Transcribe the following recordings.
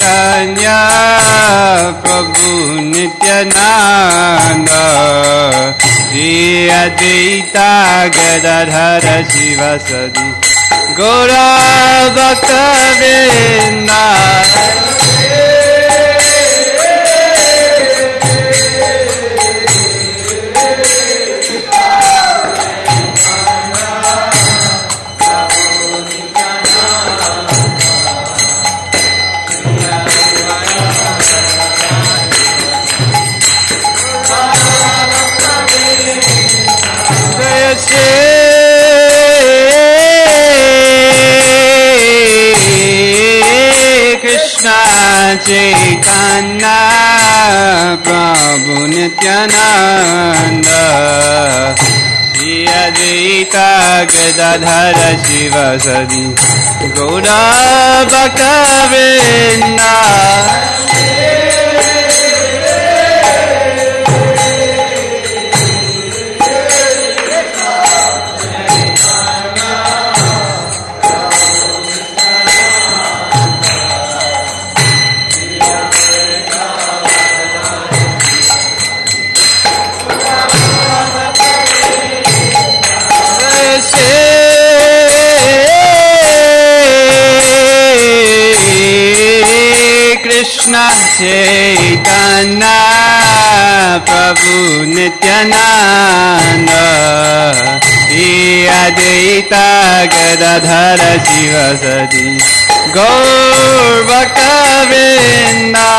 Chaitanya Prabhu Nityananda Shri Advaita Gadadhara Shivasadi Gaura Bhakta Vrinda Chaitanya Prabhu Nityananda Shri Advaita Gadadhara Shivasadi Gaura Bhakta Vrinda Krishna Chaitanya Prabhu Nityananda Shri Advaita Gadadhara Shivasadi Gaur Bhakta Vrinda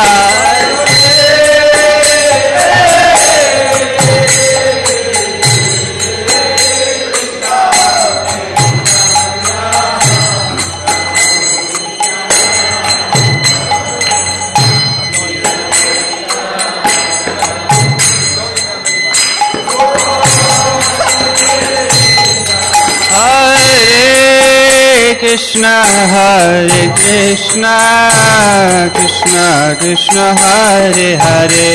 Krishna Hare Krishna Krishna Krishna Hare Hare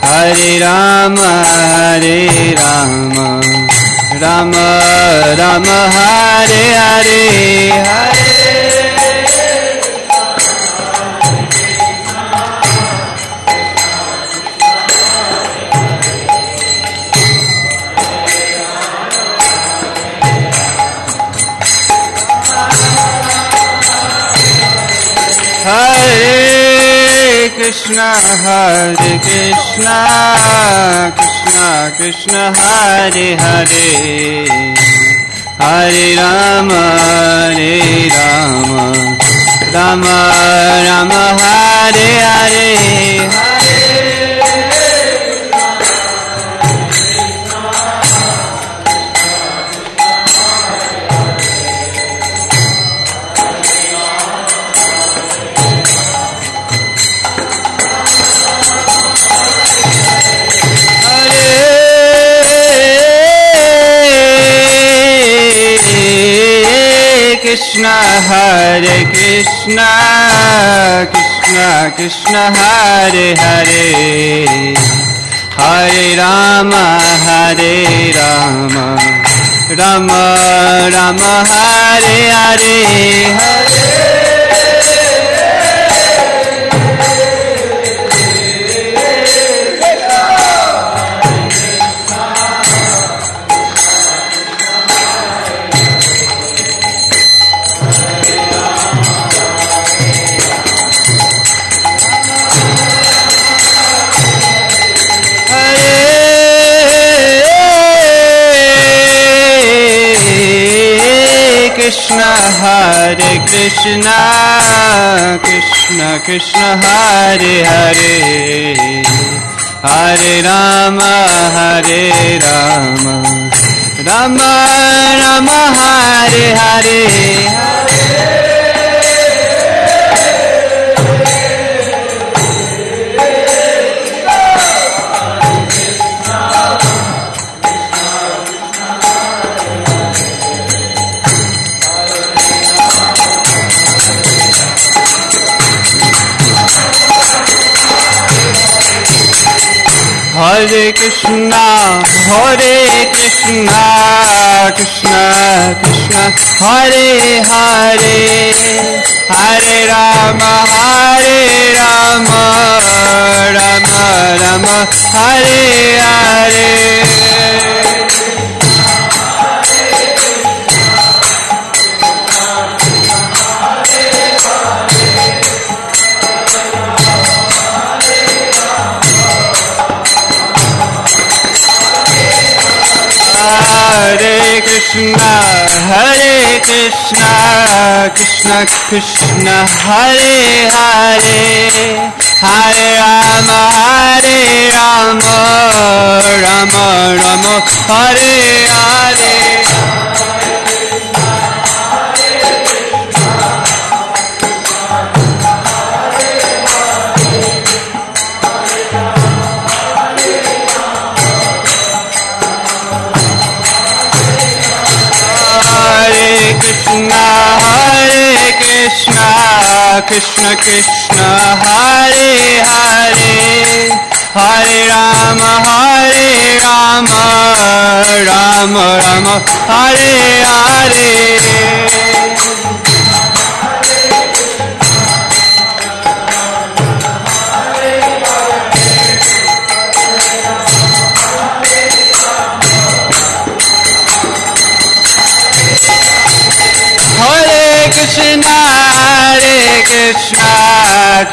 Hare Rama Hare Rama Rama Rama Hare Hare Hare Hare Krishna Krishna Krishna Hare Hare Hare Rama Rama Rama Hare Hare Krishna Hare Krishna Krishna Krishna Hare Hare Hare Rama Rama Rama Hare Hare Krishna Hare Krishna Krishna Krishna Hare Hare Hare Rama Rama Rama Hare Hare Hare Hare Krishna, Hare Krishna, Krishna Krishna, Hare Hare, Hare Rama, Hare Rama, Rama Rama, Hare Hare. Hare Krishna, Krishna Krishna, Hare Hare, Hare Rama, Rama Rama, Hare Hare. Krishna Krishna, Hare Hare, Hare Rama, Rama Rama, Hare Hare.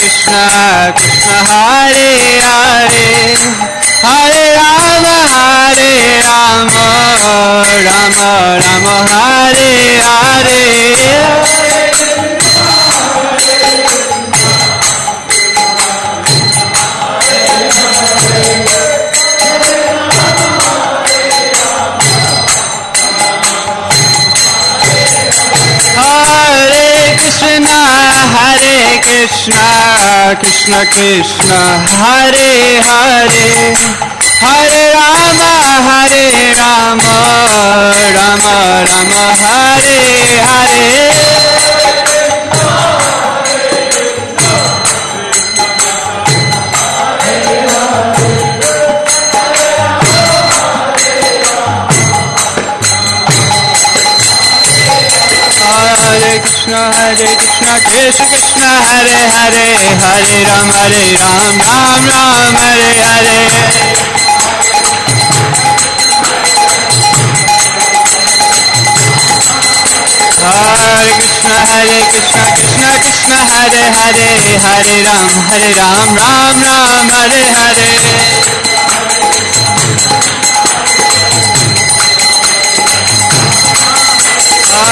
Krishna Krishna, Hare Hare, Hare Rama, Rama Rama, Hare Hare. Krishna Krishna, Hare Hare, Hare Rama, Rama Rama, Hare Hare. Hare Krishna, Krishna Krishna, Hare Hare, Hare Ram, Ram Ram, Hare Hare. Hare Krishna, Krishna Krishna, Hare Hare, Hare Ram, Ram Ram, Hare Hare.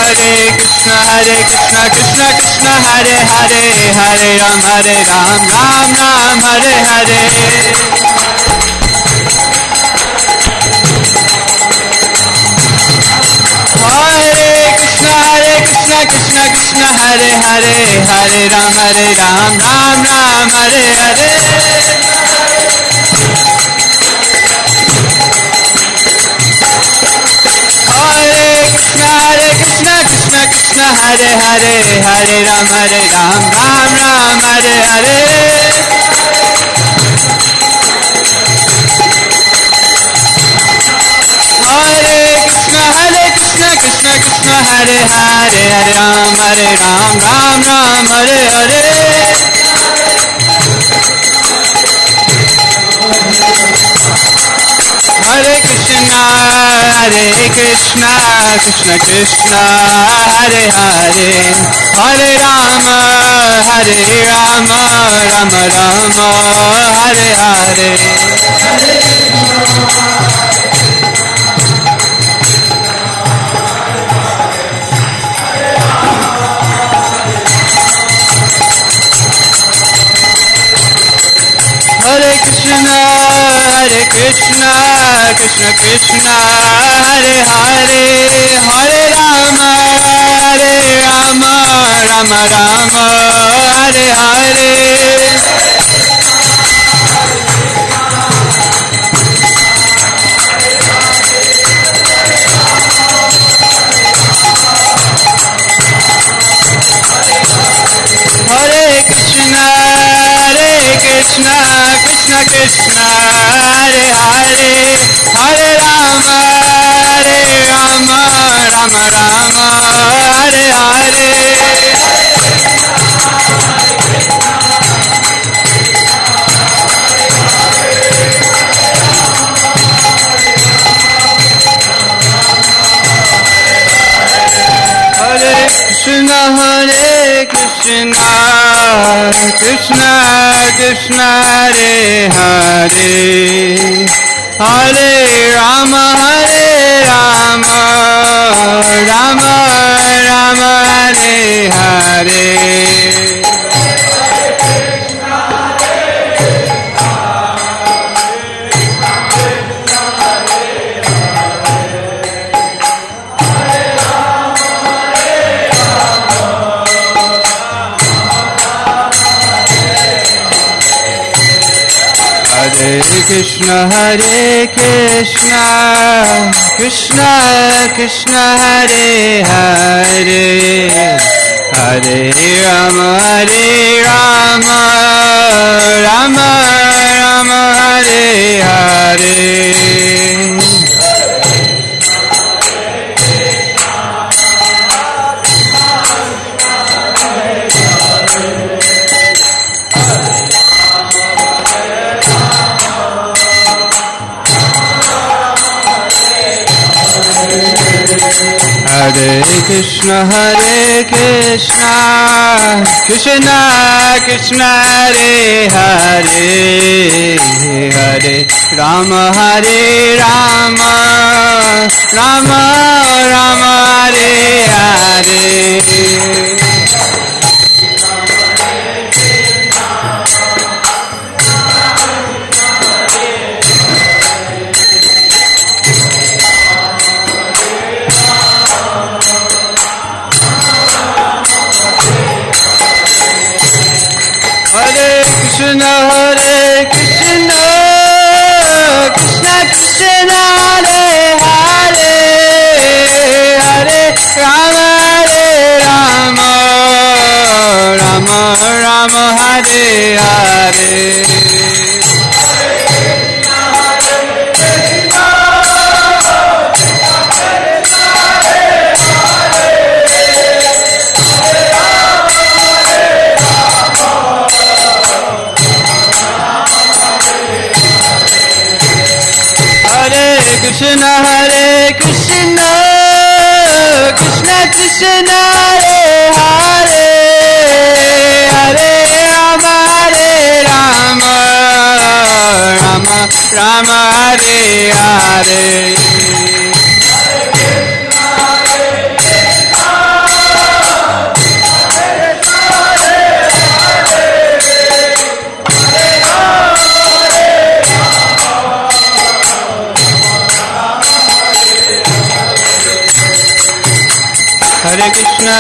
Hare Krishna, Krishna Krishna, Hare Hare, Hare Ram, Ram Ram, Hare Hare. Hare Krishna, Krishna Krishna, Hare Hare, Hare Ram, Ram Ram, Hare Hare. Krishna Krishna, Hare Hare, Hare Ram, Ram Ram, Hare Hare. Hare Krishna, Krishna Krishna, Hare Hare, Hare Ram, Ram Ram, Hare Hare. Hare Krishna, Krishna Krishna, Hare Hare, Hare Rama, Rama Rama, Hare Hare. Hare Krishna, Krishna Krishna, Hare Hare, Hare Rama, Rama Rama, Hare Hare. Hare Krishna, Krishna Krishna Krishna Hare Hare Hare Rama Rama Rama Hare Hare Krishna Hare Krishna Krishna Krishna Hare Hare Hare Rama Rama Rama Hare Hare Hare Krishna Krishna Krishna Hare Hare Hare Rama Rama Rama Hare Hare Hare Krishna Krishna Krishna Hare Hare Hare Rama Rama Rama Hare Hare Krishna Krishna Krishna Krishna Hare Hare Hare Rama Rama Rama Rama Hare Hare Krishna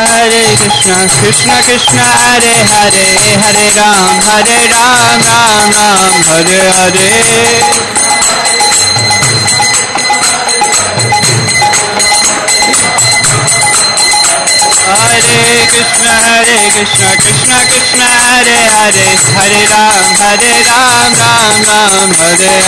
Krishna Krishna Krishna Hare Hare Hare Rama Rama Rama Rama Hare Hare Hare Krishna Krishna Krishna Hare Hare Hare Ram Ram Ram Hare Hare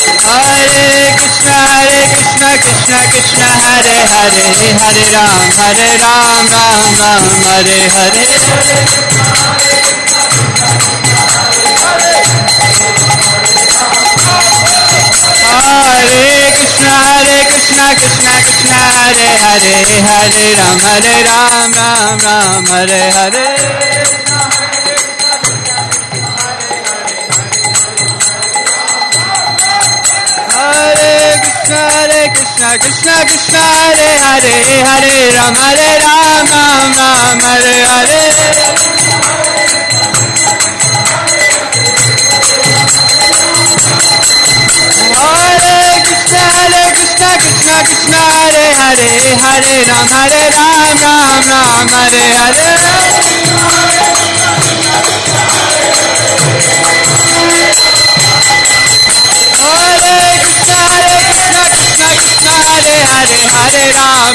Hare Krishna Krishna Krishna Hare Hare Hare Ram Ram Ram Hare Hare Hare Krishna Krishna Krishna Hare Hare Hare Ram Ram Ram Hare Hare Hare Krishna Krishna Krishna Hare Hare Hare Ram Ram Hare Hare Krishna Krishna Hare Hare Hare Ram Ram Hare Hare Hare Krishna Krishna Krishna Hare Hare Hare Ram Ram Hare Hare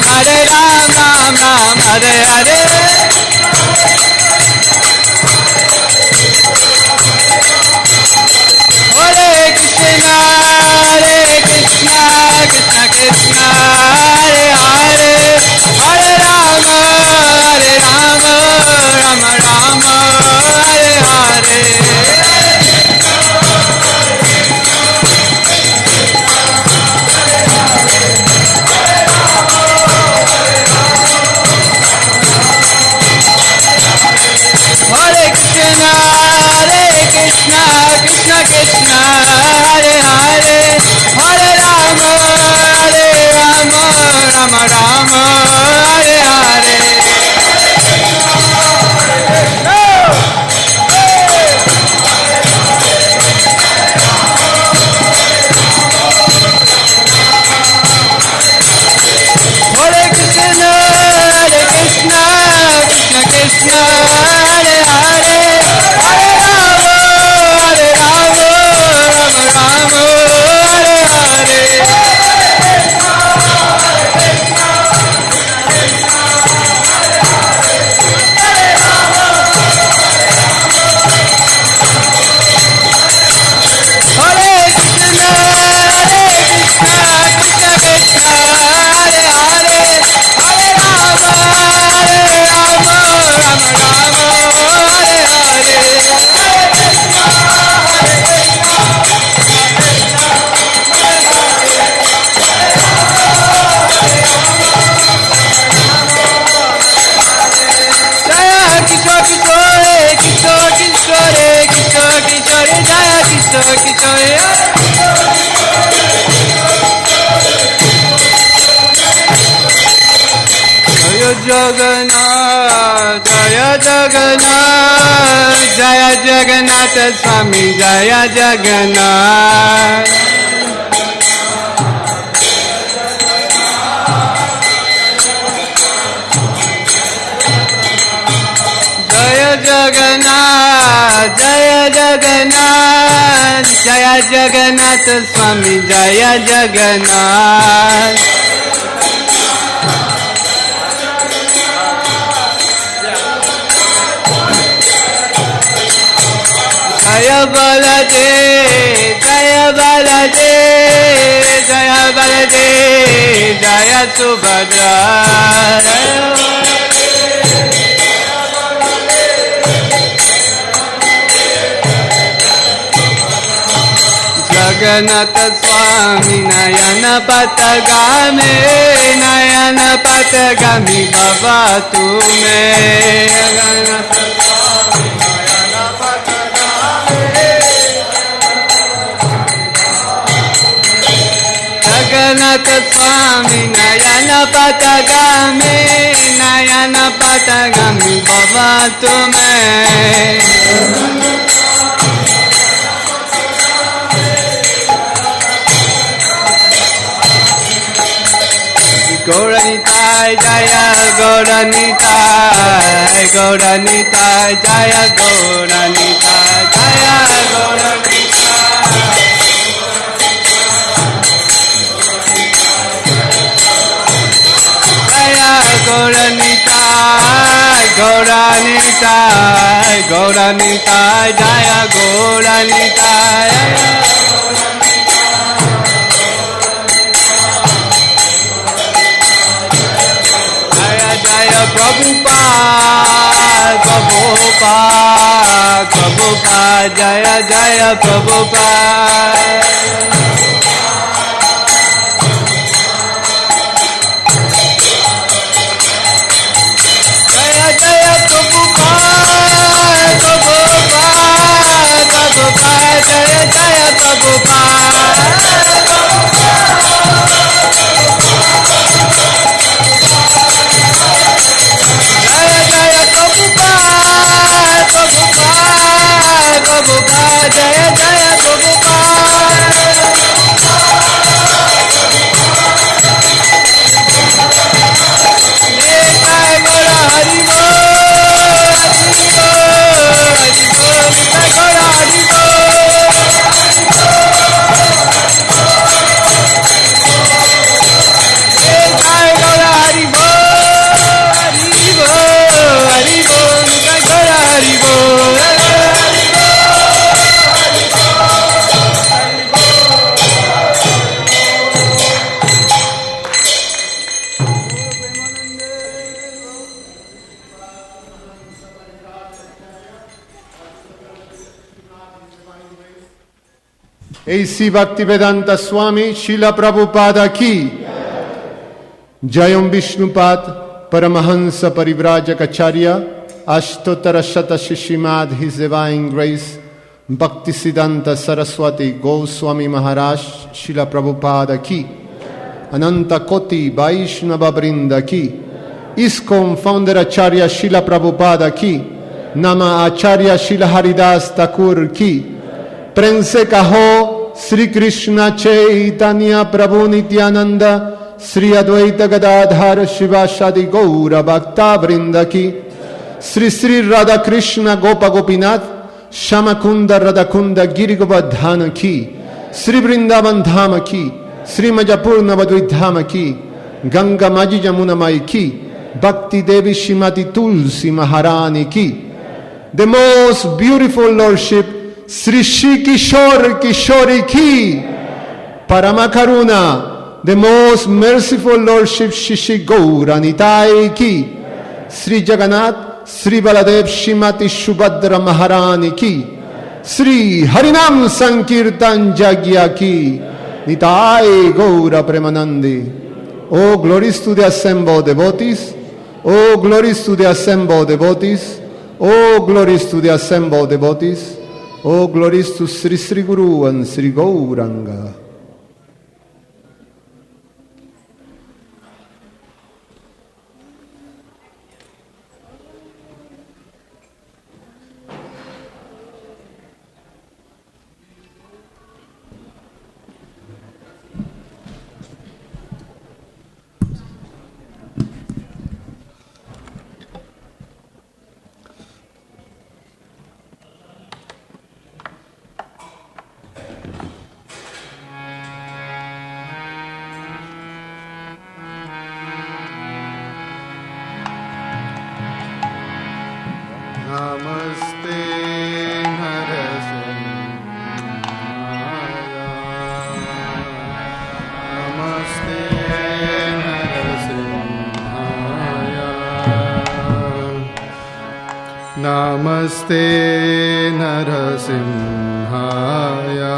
Hare Ram Ram Ram Hare Hare Hare Krishna Krishna Krishna Hare Hare Hare Rama Rama Rama Hare Hare Hare Krishna Krishna Krishna Hare Hare Hare Rama Rama Rama Hare Hare Hare Krishna Krishna Krishna Hare Hare Hare Rama Rama Hare Hare Hare Krishna Krishna Krishna Hare Hare Hare Rama Rama Hare Hare Jaya Kishore Kishore Kishore Kishore Kishore Kishore Jaya Kishore Kishore Jaya Jagannath Jaya Jagannath Jaya Jagannath Swami Jaya Jagannath Jaya Jagannath Jaya Jagannath Jaya Jagannath Swami Jaya Jagannath Jaya Baladev Jaya Baladev Jaya Baladev Jaya Subhadra Jagannath Swami Nayana Patagame Nayana Patagami Baba Tume Jagannath Swami Nayana Patagame Jagannath Swami Nayana Patagame Nayana Patagami Baba Tume Gauranitai Jaya Gauranitai Gauranitai Jaya Gauranitai Jaya Gauranitai Jaya Gauranitai Gauranitai Gauranitai Jaya Gauranitai Prabhupada, Prabhupada, Prabhupada, Jaya Jaya Prabhupada. Jaya Jaya Prabhupada, Prabhupada, Prabhupada, Jaya Jaya Prabhupada. Jaya Jaya Prabhupada, Prabhupada, Prabhupada, Jaya Jaya Prabhupada. Nitai Gora Hari Bol, Hari Bol, Hari Bol, Nitai Gora Hari Bol. A.C. Bhaktivedanta Swami Srila Prabhupada ki Jayam Vishnupad Paramahansa Parivrajaka Ashtotara Shata Shishimad His Divine Grace Bhaktisiddhanta Saraswati Goswami Maharaj Srila Prabhupada ki Ananta Koti Vaishnava Vrinda ki ISKCON Founder Acharya Srila Prabhupada ki Nama Acharya Srila Haridas Thakur ki Prense Kaho Sri Krishna Chaitanya Prabhu Nityananda Sri Advaita Gadadhar Shivashadi Gaura Bhakta Vrinda ki Sri Sri Radha Krishna Gopa Gopinath Shamakunda Radhakunda Girigovardhana ki Sri Vrindavan Dhama ki Sri Majapurna Vadvidhama ki Ganga Maji Jamuna Mai ki Bhakti Devi Shrimati Tulsi Maharani ki. The most beautiful Lordship Sri Shri Kishore Kishori ki. Paramakaruna, the most merciful Lordship Shri Shri Gaura Nitai ki. Sri Jagannath Sri Baladev Shrimati Shubhadra Maharani ki. Sri Harinam Sankirtan Jagya ki. Nitai Gaura Premanandi. Oh, glories to the assembled devotees. Oh, glories to the assembled devotees. Oh, glories to the assembled devotees. Oh, glories to Sri Sri Guru and Sri Gauranga. Namaste Narasimhaya.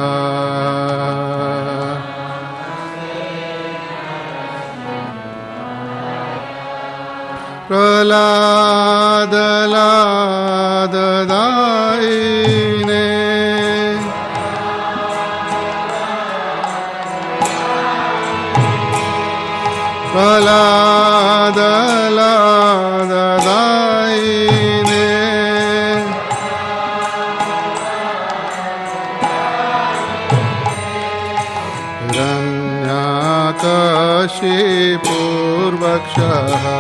Praladadaine Praladadaine Hiranyakashipurvakshaha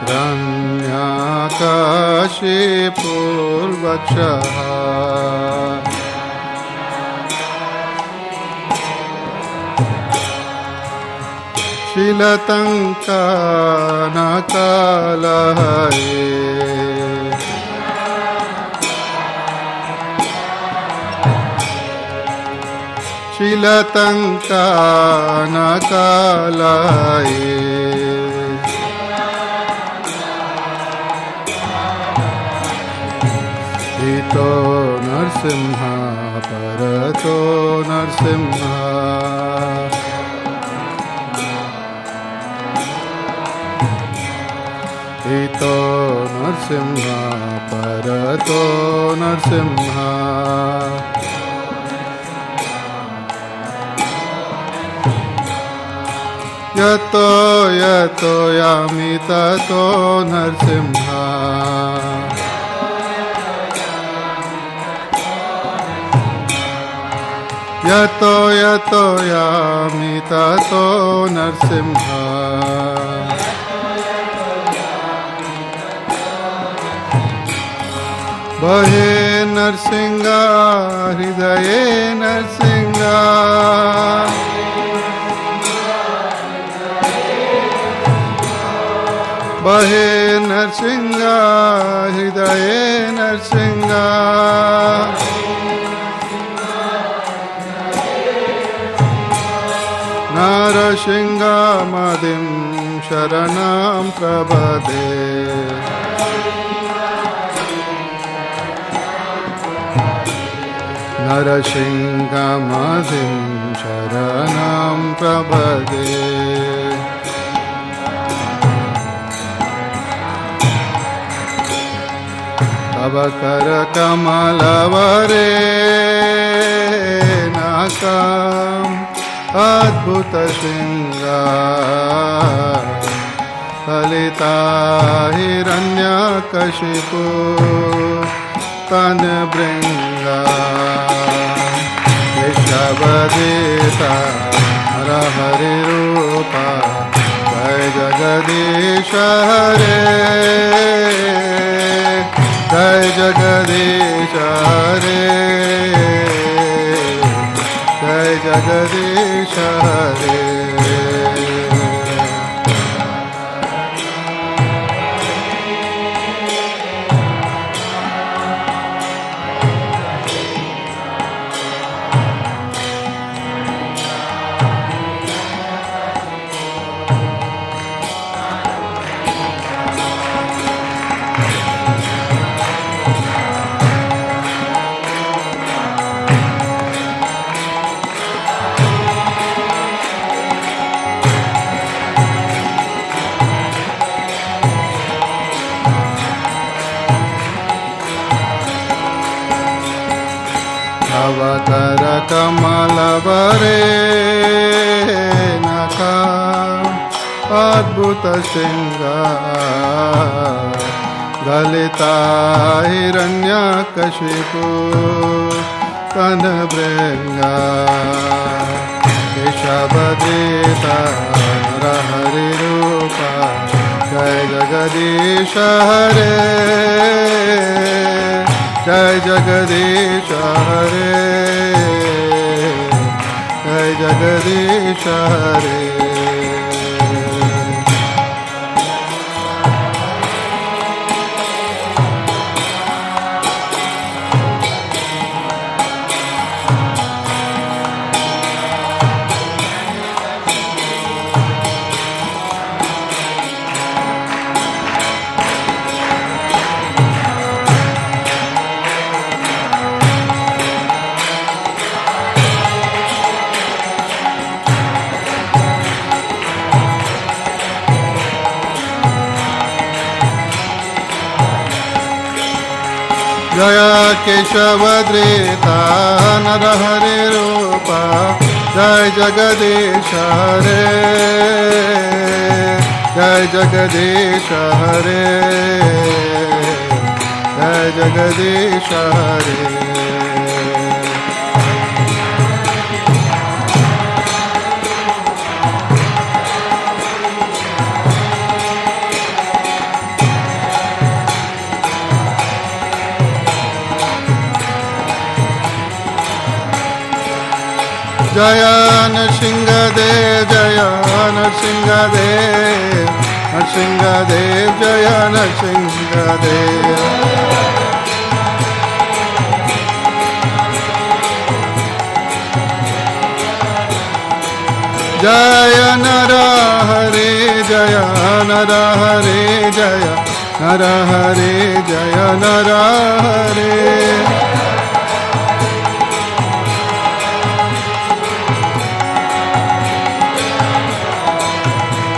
Hiranyakashipurvakshaha Shilatanka Nakalahaye Shilatanka Nakalaye Ito Narsimha Parato Narsimha Ito Narsimha Parato Narsimha Yato Yato Yami Tato Narsimha Yato Yato Yami Tato Narsimha Bahe Narsinga Hridaye Narsinga Bahe Narsinga Hridaye Narsinga Narashinga Madim Sharanam Prabhade नरसिंहमधिं शरणं प्रपदे तव करकमलवरे नाकम् अद्भुत शृंगार ललिता हिरण्यकशिपु तनभृंगा ऋषभदेता हरि रूपा जय जगदीश हरे जय जगदीश हरे जय जगदीश हरे अवकर कमलवरे नखा अद्भुत श्रृंगार ललिता हिरण्यकशिपु तनभृंगा ऋषभदेता हरि रूपा जय जगदीश हरे जय जगदीश हरे जय जगदीश हरे जय केशवद्रेता नरहरि रूपा जय जगदीश हरे जय जगदीश हरे जय जगदीश हरे जय नरसिंहदेव जय नरसिंहदेव नरसिंहदेव जय नरसिंहदेव जय नरहरि जय नरहरि जय नरहरि जय नरहरि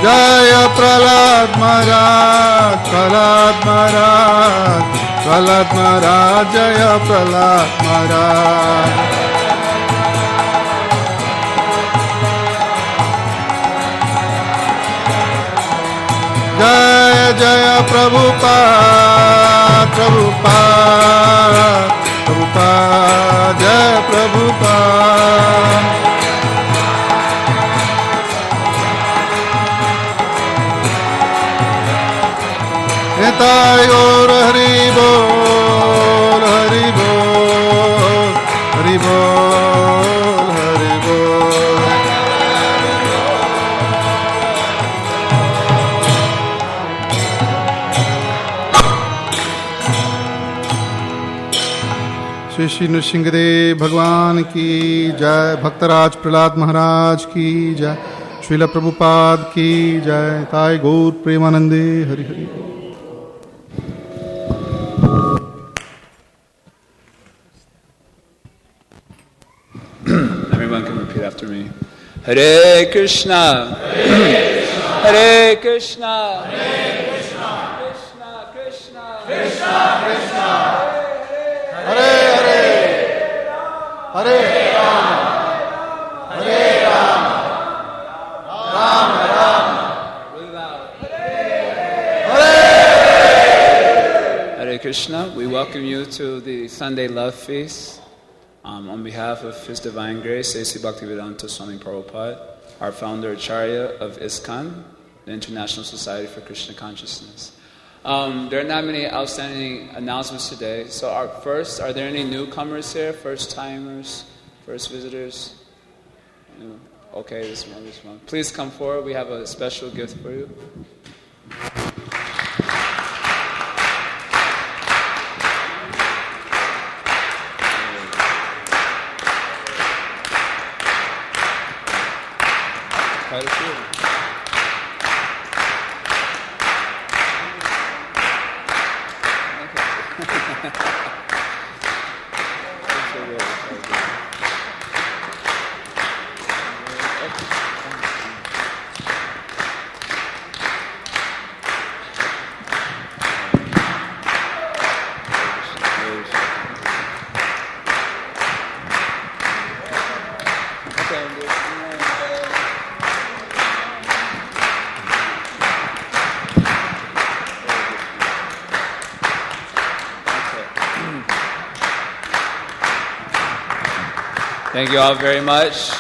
जय प्रहलाद महाराज प्रहलाद महाराज प्रहलाद महाराज जय प्रहलाद महाराज जय जय प्रभुपाद प्रभुपाद प्रभुपाद जय प्रभुपाद निताय गौर हरि बोल हरि बोल हरि बोल हरि बोल श्री श्री नृसिंहदेव भगवान की जय। भक्तराज प्रहलाद महाराज की जय। श्रील प्रभुपाद की जय। ताय गौर प्रेमानंदे Hari Hari. everyone can repeat after me. Hare Krishna. Hare Krishna. Krishna Krishna. Krishna Krishna. Hare Hare. Hare Rama. Hare Rama. Rama Rama. Really loud. Hare Hare Krishna. We welcome you to the Sunday Love Feast. On behalf of His Divine Grace, A.C. Bhaktivedanta Swami Prabhupada, our founder Acharya of ISKCON, the International Society for Krishna Consciousness. There are not many outstanding announcements today. So are there any newcomers here? First timers? First visitors? No. Okay, this one. Please come forward. We have a special gift for you. Quite a few. Thank you all very much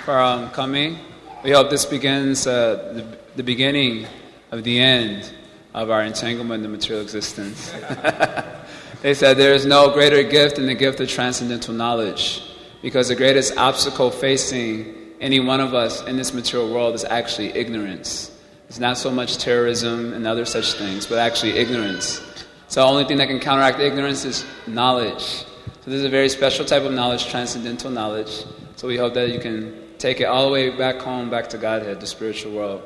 for coming. We hope this begins the beginning of the end of our entanglement in material existence. They said there is no greater gift than the gift of transcendental knowledge, because the greatest obstacle facing any one of us in this material world is actually ignorance. It's not so much terrorism and other such things, but actually ignorance. So the only thing that can counteract ignorance is knowledge. So this is a very special type of knowledge, transcendental knowledge. So we hope that you can take it all the way back home, back to Godhead, the spiritual world.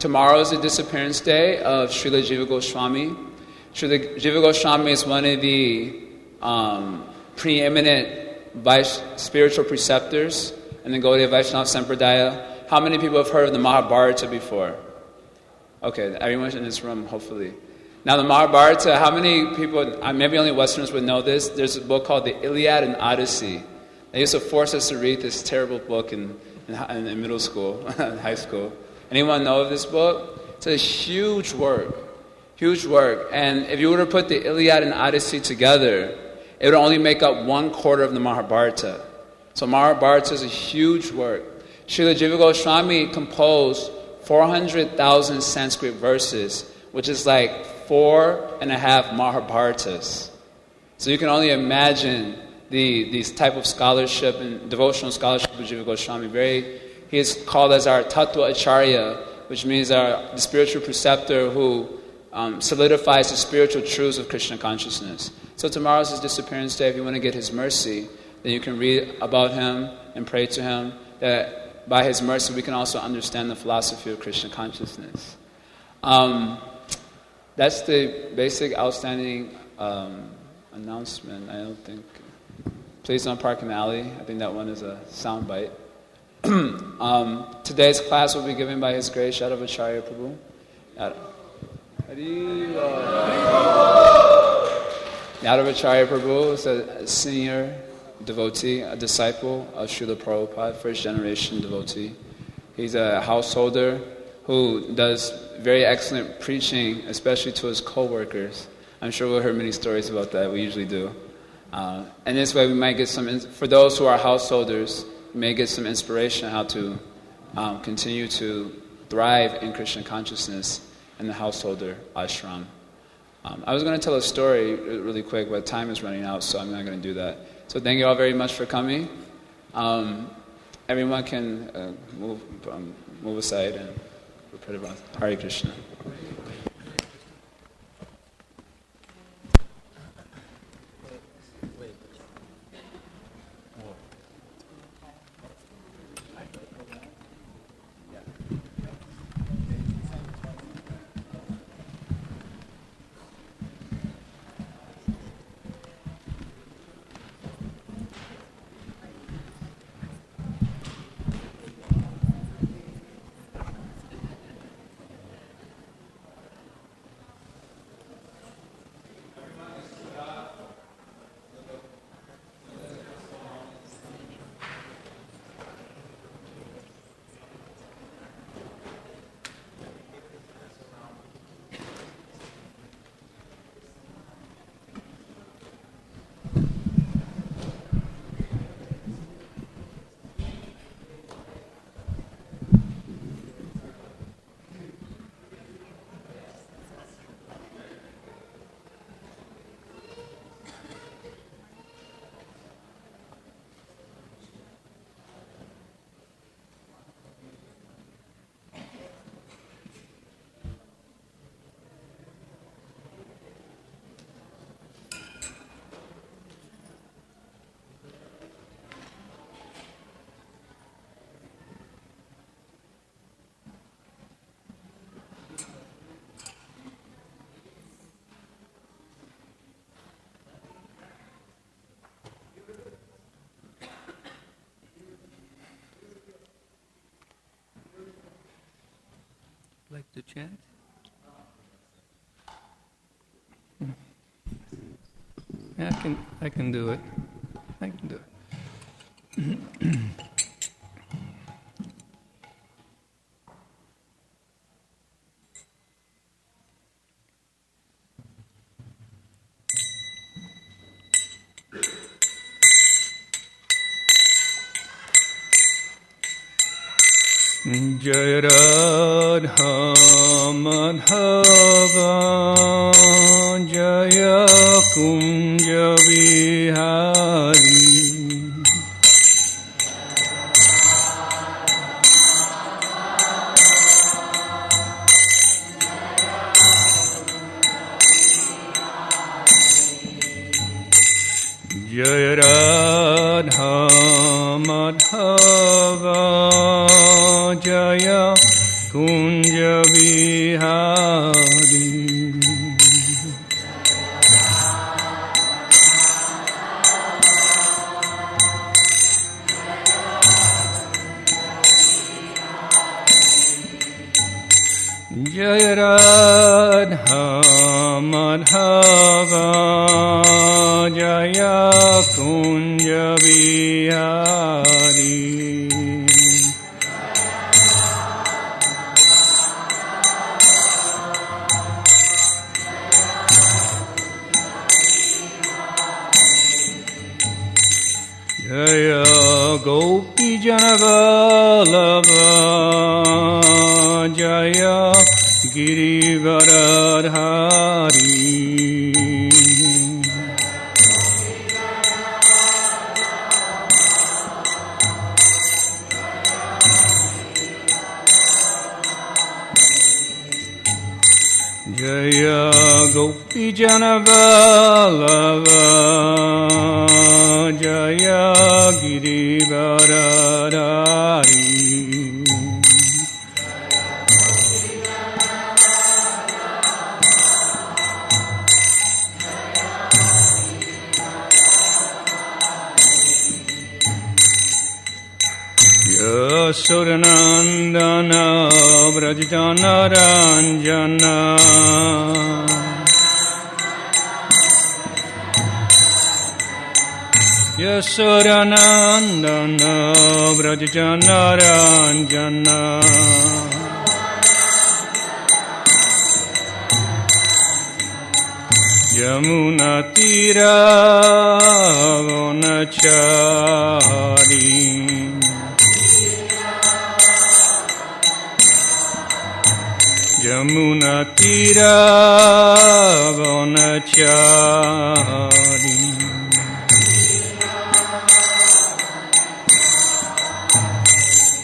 Tomorrow is the disappearance day of Srila Jiva Goswami. Srila Jiva Goswami is one of the preeminent spiritual preceptors in the Gaudiya Vaishnava Sampradaya. How many people have heard of the Mahabharata before? Okay, everyone in this room, hopefully. Now the Mahabharata, how many people, maybe only Westerners would know this, there's a book called the Iliad and Odyssey. They used to force us to read this terrible book in middle school, high school. Anyone know of this book? It's a huge work. And if you were to put the Iliad and Odyssey together, it would only make up 1/4 of the Mahabharata. So Mahabharata is a huge work. Srila Jiva Goswami composed 400,000 Sanskrit verses, which is like 4.5 Mahabharatas. So you can only imagine these type of scholarship and devotional scholarship of Jiva Goswami. He is called as our Tattva Acharya, which means the spiritual preceptor who solidifies the spiritual truths of Krishna consciousness. So tomorrow is his disappearance day. If you want to get his mercy, then you can read about him and pray to him that by his mercy we can also understand the philosophy of Krishna consciousness. That's the basic outstanding announcement. I don't think... Please don't park in the alley. I think that one is a sound bite. Today's class will be given by His Grace Yadav Acharya Prabhu. Yadav Acharya Prabhu is a senior devotee, a disciple of Srila Prabhupada, first generation devotee. He's a householder who does very excellent preaching, especially to his co-workers. I'm sure we'll hear many stories about that. We usually do. And this way we might get for those who are householders, we may get some inspiration on how to continue to thrive in Krishna consciousness in the householder ashram. I was going to tell a story really quick, but time is running out, so I'm not going to do that. So thank you all very much for coming. Everyone can move aside and repeat about Hare Krishna. chant? Yeah, I can do it. I can do it. Jai Radha Madhava Jaya Kunja Vihari Jai Radha Madhava Jaya Kunja Vihari Jaya Radha Madhava Jaya Kunja Vihari Jaya Gopi Janavallabha Jaya Girivaradhari Jaya Gopi Janavallabha Jaya Girivaradhari Yashodanandana Vrajjana Ranjana Yashodanandana Vrajjana Ranjana Yamuna Tira Vanachari Yamuna Tira Vanachari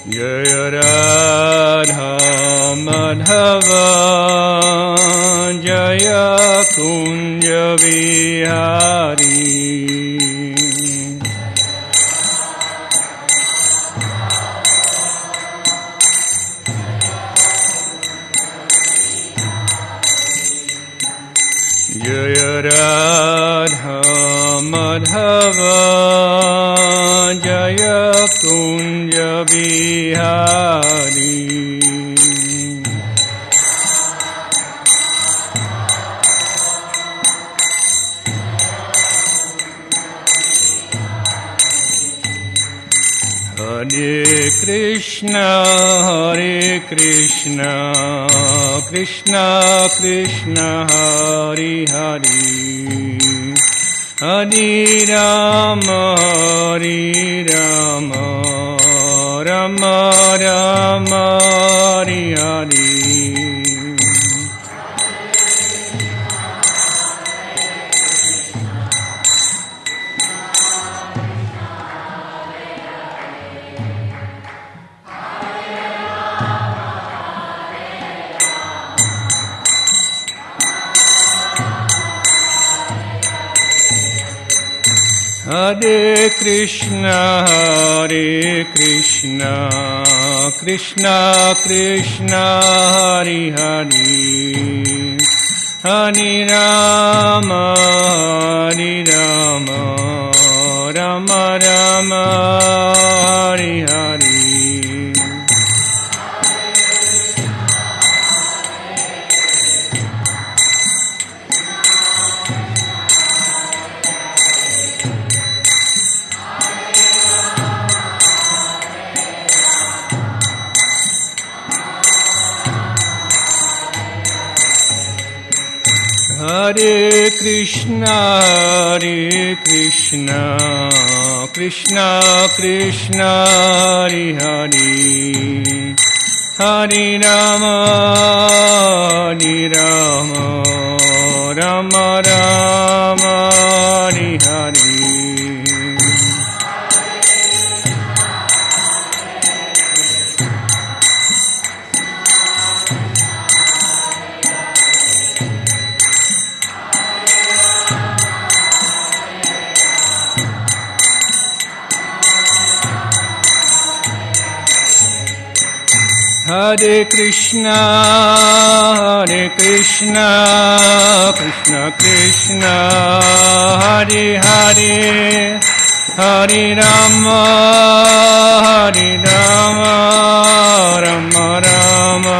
Jaya Radha Madhava Jaya Kunja Vihari Jaya Radha Madhava Jaya Kunja Vihari Hare Krishna Krishna Krishna Hare Hare Hare Rama Rama Rama Hare Hare Hare Krishna Krishna Krishna Hare Hare Hare Rama Rama Rama Hare Hare Hare Krishna, Krishna Krishna, Hare Hare, Hare Rama, Rama Rama, Hare Hare. Hare Krishna, Krishna Krishna, Hare Hare, Hare Rama, Rama Rama,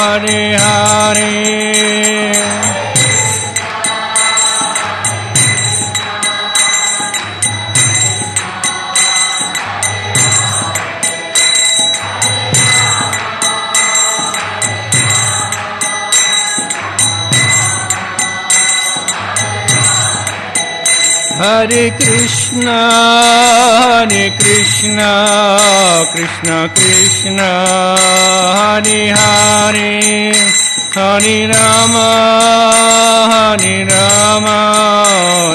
Hare Hare. Hare Krishna, Krishna Krishna, Hare Hare, Hare Rama,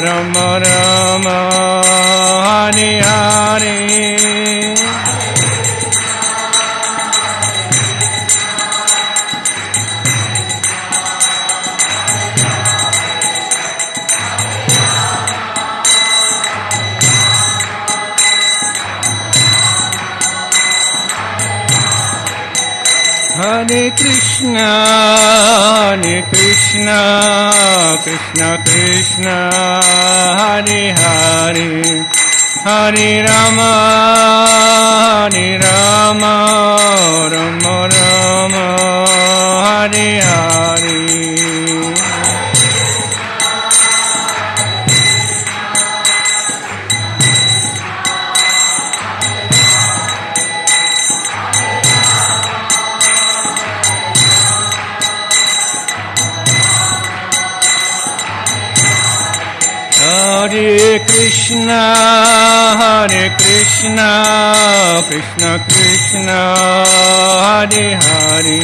Rama Rama, Hare Hare. Hare Krishna, Krishna Krishna, Hare Hare, Hare Rama, Rama Rama, Hare Hare. Hare Krishna, Krishna Krishna, Hare Hare,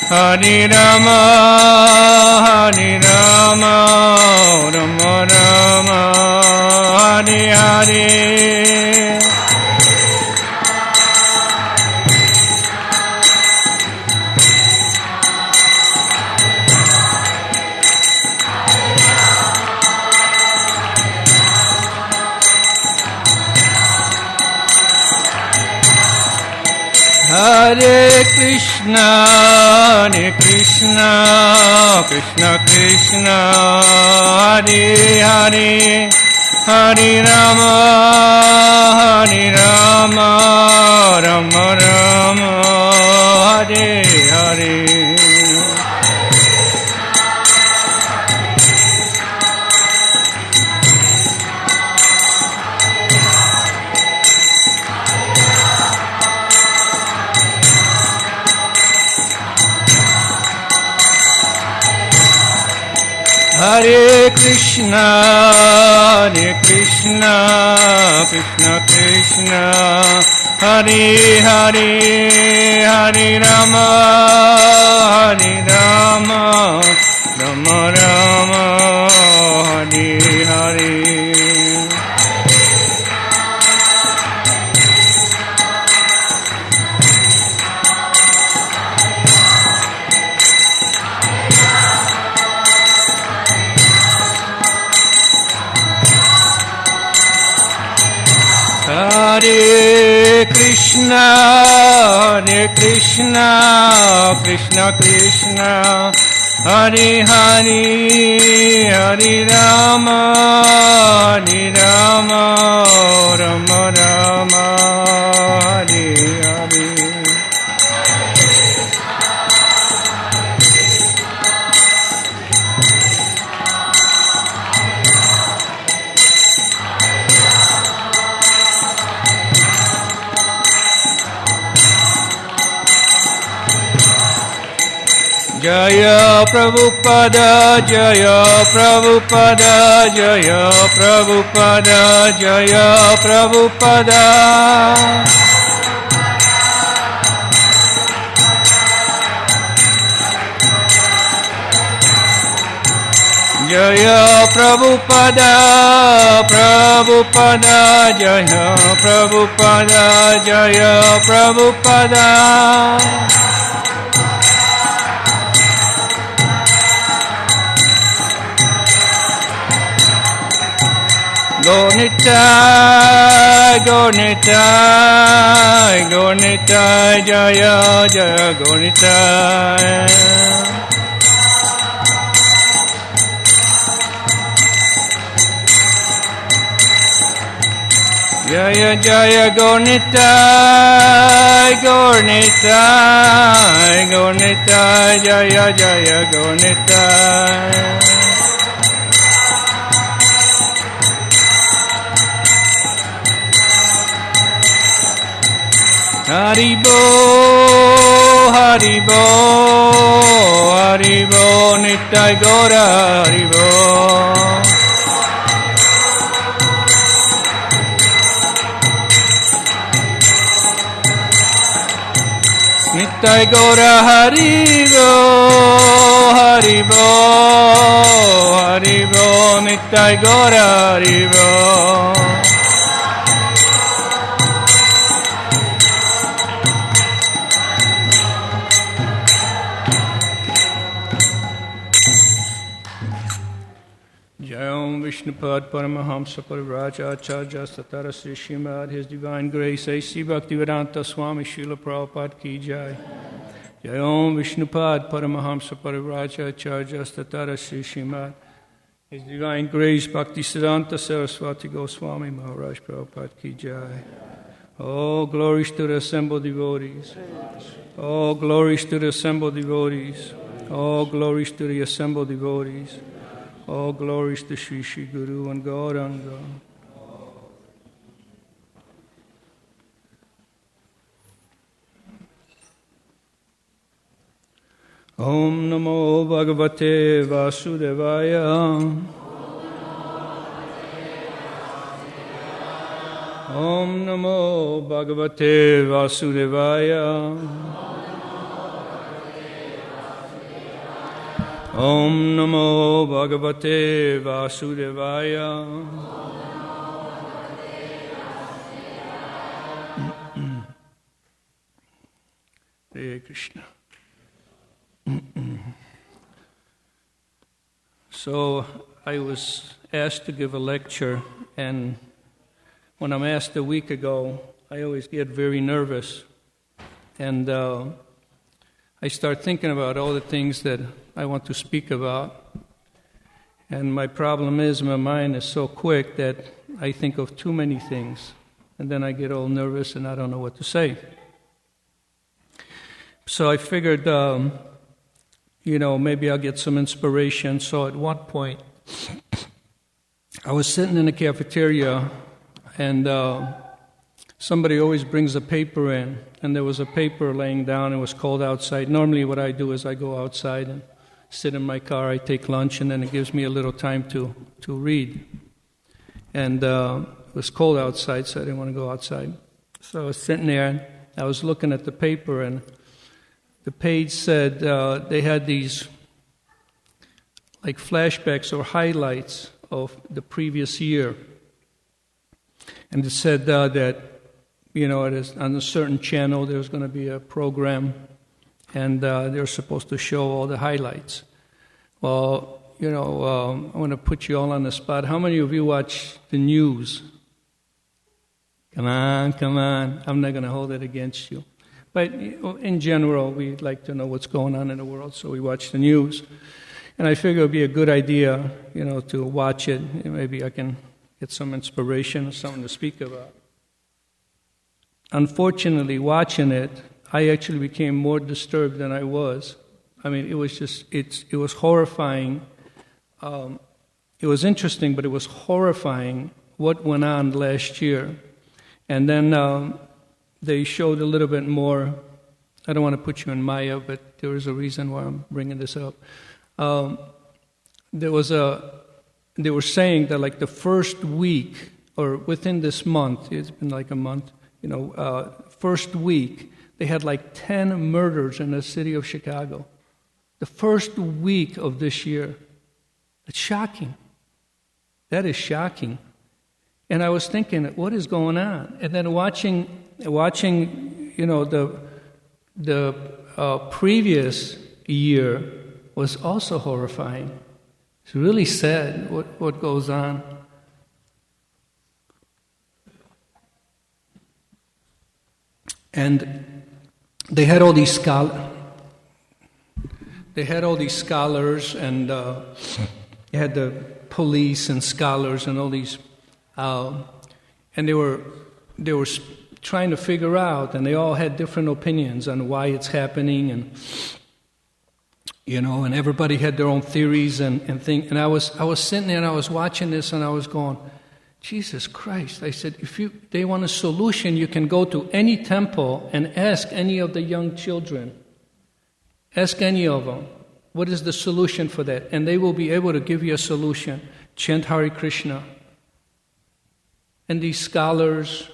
Hare Rama, Rama Rama, Hare Hare. Hare Krishna, Krishna Krishna, Hare Hare, Hare Rama, Rama Rama, Hare Hare. Hare Krishna, Krishna Krishna, Hare Hare, Hare Rama, Rama Rama, Hare Hare. Hare Krishna, Krishna Krishna, Hare Hare, Hare Rama, Rama Rama, Hare Hare. Jaya Prabhupada, Jaya Prabhupada, Jaya Prabhupada, Jaya Prabhupada. Jaya Prabhupada, Prabhupada, Jaya Prabhupada, Jaya Prabhupada. Gornitai, Gornitai, Gornitai, Jaya, Jaya Gornitai. Jaya, Jaya Gornitai, Gornitai, Gornitai, Jaya, Jaya Gornitai. Haribo, Haribo, Haribo, Nittai Gora, Haribo. Nittai Gora, Haribo, Haribo, Haribo, Nittai Gora, Haribo. Vishnupad Paramahamsa Parivraja Acharya Satara Sri Srimad, His Divine Grace A.C. Bhaktivedanta Swami Srila Prabhupada Ki Jai. Jai Om Vishnupad Paramahamsa Parivraja Acharya Satara Sri Srimad, His Divine Grace Bhaktisiddhanta Saraswati Goswami Maharaj Prabhupada Ki Jai. All glories to the assembled devotees. All glories to the assembled devotees. All glories to the assembled devotees. All glories to Shri Shri Guru and Gauranga. Om Namo Bhagavate Vasudevaya. Om Namo Bhagavate Vasudevaya. Om Namo Bhagavate Vasudevaya. Hare Krishna. So I was asked to give a lecture, and when I'm asked a week ago, I always get very nervous. And I start thinking about all the things that I want to speak about. And my problem is my mind is so quick that I think of too many things. And then I get all nervous and I don't know what to say. So I figured, maybe I'll get some inspiration. So at one point, I was sitting in the cafeteria and somebody always brings a paper in. And there was a paper laying down. It was cold outside. Normally what I do is I go outside and sit in my car, I take lunch, and then it gives me a little time to read. And it was cold outside, so I didn't want to go outside. So I was sitting there, and I was looking at the paper, and the page said they had these like flashbacks or highlights of the previous year. And it said that, it is on a certain channel there's going to be a program, and they're supposed to show all the highlights. Well, I want to put you all on the spot. How many of you watch the news? Come on. I'm not going to hold it against you. But in general, we like to know what's going on in the world, so we watch the news. And I figure it would be a good idea, to watch it. Maybe I can get some inspiration or something to speak about. Unfortunately, watching it, I actually became more disturbed than I was. I mean, it was just, it was horrifying. It was interesting, but it was horrifying what went on last year. And then they showed a little bit more I don't want to put you in Maya, but there is a reason why I'm bringing this up. They were saying that like the first week, or within this month, it's been like a month, first week, they had like 10 murders in the city of Chicago. The first week of this year. It's shocking. That is shocking. And I was thinking, what is going on? And then watching, the previous year was also horrifying. It's really sad what goes on. And they had all these scholars, and they had the police and scholars and all these, and they were trying to figure out, and they all had different opinions on why it's happening, and and everybody had their own theories and things. And I was sitting there and I was watching this and I was going, Jesus Christ. I said, if they want a solution, you can go to any temple and ask any of the young children. Ask any of them, what is the solution for that? And they will be able to give you a solution. Chant Hare Krishna. And these scholars,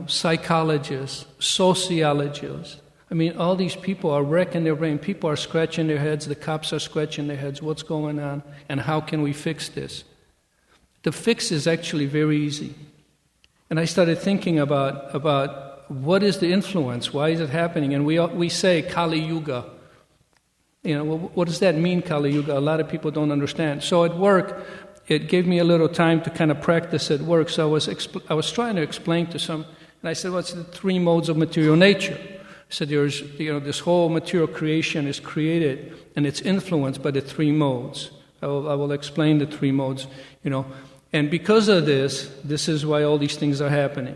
psychologists, sociologists, all these people are wrecking their brain. People are scratching their heads. The cops are scratching their heads. What's going on? And how can we fix this? The fix is actually very easy. And I started thinking about what is the influence? Why is it happening? And we say Kali Yuga. What does that mean, Kali Yuga? A lot of people don't understand. So at work, it gave me a little time to kind of practice at work. So I was trying to explain to some, and I said, what's the three modes of material nature? I said, there's, this whole material creation is created, and it's influenced by the three modes. I will explain the three modes, And because of this is why all these things are happening.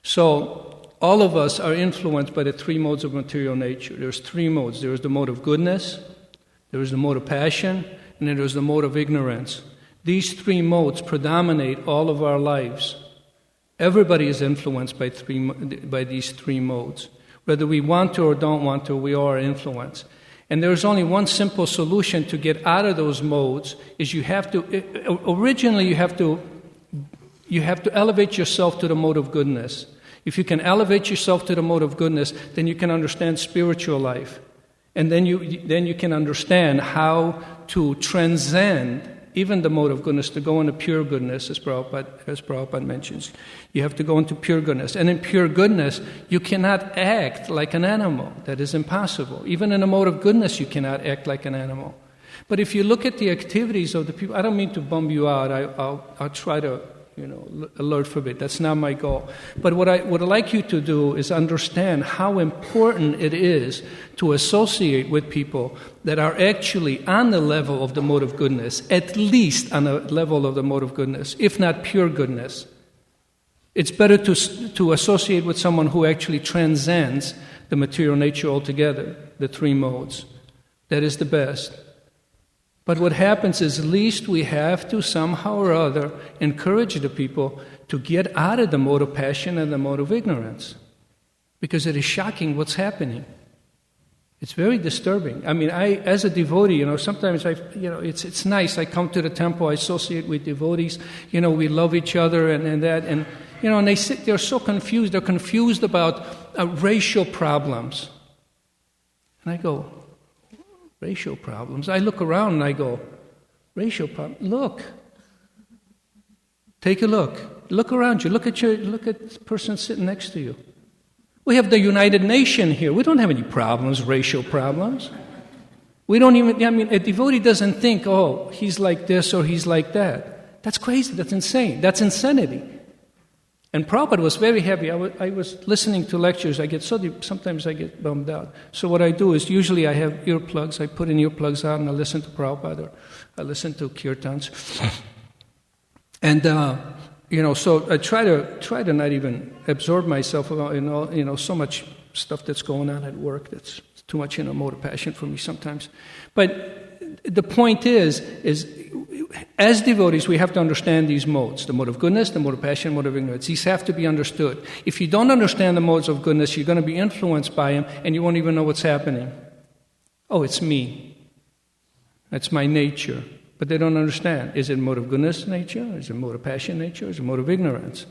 So all of us are influenced by the three modes of material nature. There's three modes. There's the mode of goodness, there's the mode of passion, and then there's the mode of ignorance. These three modes predominate all of our lives. Everybody is influenced by these three modes. Whether we want to or don't want to, we are influenced. And there's only one simple solution to get out of those modes, is you have to elevate yourself to the mode of goodness. If you can elevate yourself to the mode of goodness, then you can understand spiritual life. And then you can understand how to transcend even the mode of goodness, to go into pure goodness, as Prabhupada mentions. You have to go into pure goodness. And in pure goodness, you cannot act like an animal. That is impossible. Even in a mode of goodness, you cannot act like an animal. But if you look at the activities of the people, I don't mean to bum you out. I'll try to, alert for a bit. That's not my goal. But what I'd like you to do is understand how important it is to associate with people that are actually on the level of the mode of goodness, at least on the level of the mode of goodness, if not pure goodness. It's better to associate with someone who actually transcends the material nature altogether, the three modes. That is the best. But what happens is, at least we have to somehow or other encourage the people to get out of the mode of passion and the mode of ignorance. Because it is shocking what's happening. It's very disturbing. I, as a devotee, sometimes it's nice. I come to the temple, I associate with devotees, we love each other and that, and they sit there so confused. They're confused about racial problems. And I go, racial problems? I look around and I go, racial problems? Look. Take a look. Look around you. Look at the person sitting next to you. We have the United Nations here. We don't have any problems, racial problems. We don't even, a devotee doesn't think, oh, he's like this or he's like that. That's crazy. That's insane. That's insanity. And Prabhupada was very heavy. I was listening to lectures. I get so deep, sometimes I get bummed out. So what I do is, usually I have earplugs. I put in earplugs on and I listen to Prabhupada, or I listen to kirtans. And so I try to not even absorb myself in so much stuff that's going on at work. That's too much mode of passion for me sometimes. But the point is as devotees, we have to understand these modes, the mode of goodness, the mode of passion, the mode of ignorance. These have to be understood. If you don't understand the modes of goodness, you're going to be influenced by them, and you won't even know what's happening. Oh, it's me. That's my nature. But they don't understand. Is it mode of goodness nature? Is it mode of passion nature? Is it mode of ignorance?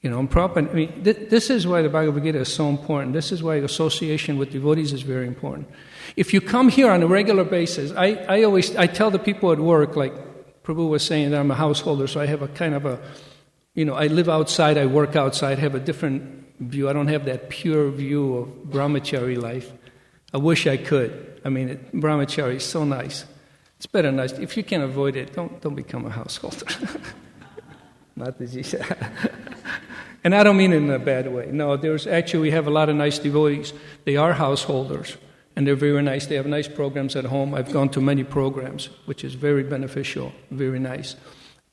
And Prabhupada, this is why the Bhagavad Gita is so important. This is why association with devotees is very important. If you come here on a regular basis, I tell the people at work, like Prabhu was saying, that I'm a householder, so I have a kind of I live outside, I work outside, have a different view. I don't have that pure view of brahmachari life. I wish I could. Brahmachari is so nice. It's better nice. If you can avoid it, don't become a householder. Not that you said. And I don't mean it in a bad way. No, we have a lot of nice devotees. They are householders, and they're very nice. They have nice programs at home. I've gone to many programs, which is very beneficial, very nice.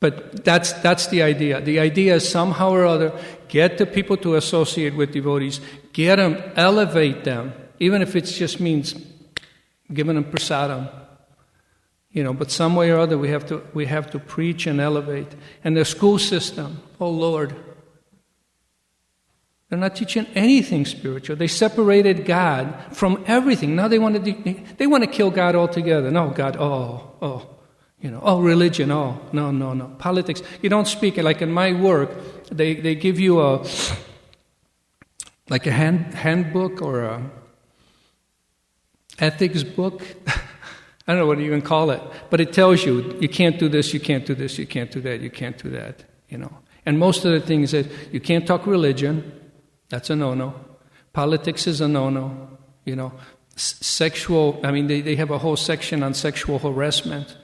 But that's the idea. The idea is somehow or other, get the people to associate with devotees, get them, elevate them, even if it just means giving them prasadam. But some way or other we have to preach and elevate. And the school system, oh Lord, they're not teaching anything spiritual. They separated God from everything. Now they want to kill God altogether. No, God, religion, no. Politics, you don't speak it. Like in my work, they give you a handbook or a ethics book. I don't know what you even call it, but it tells you can't do this, you can't do this, you can't do that, you can't do that, And most of the things that you can't talk religion, that's a no-no. Politics is a no-no, Sexual, they have a whole section on sexual harassment.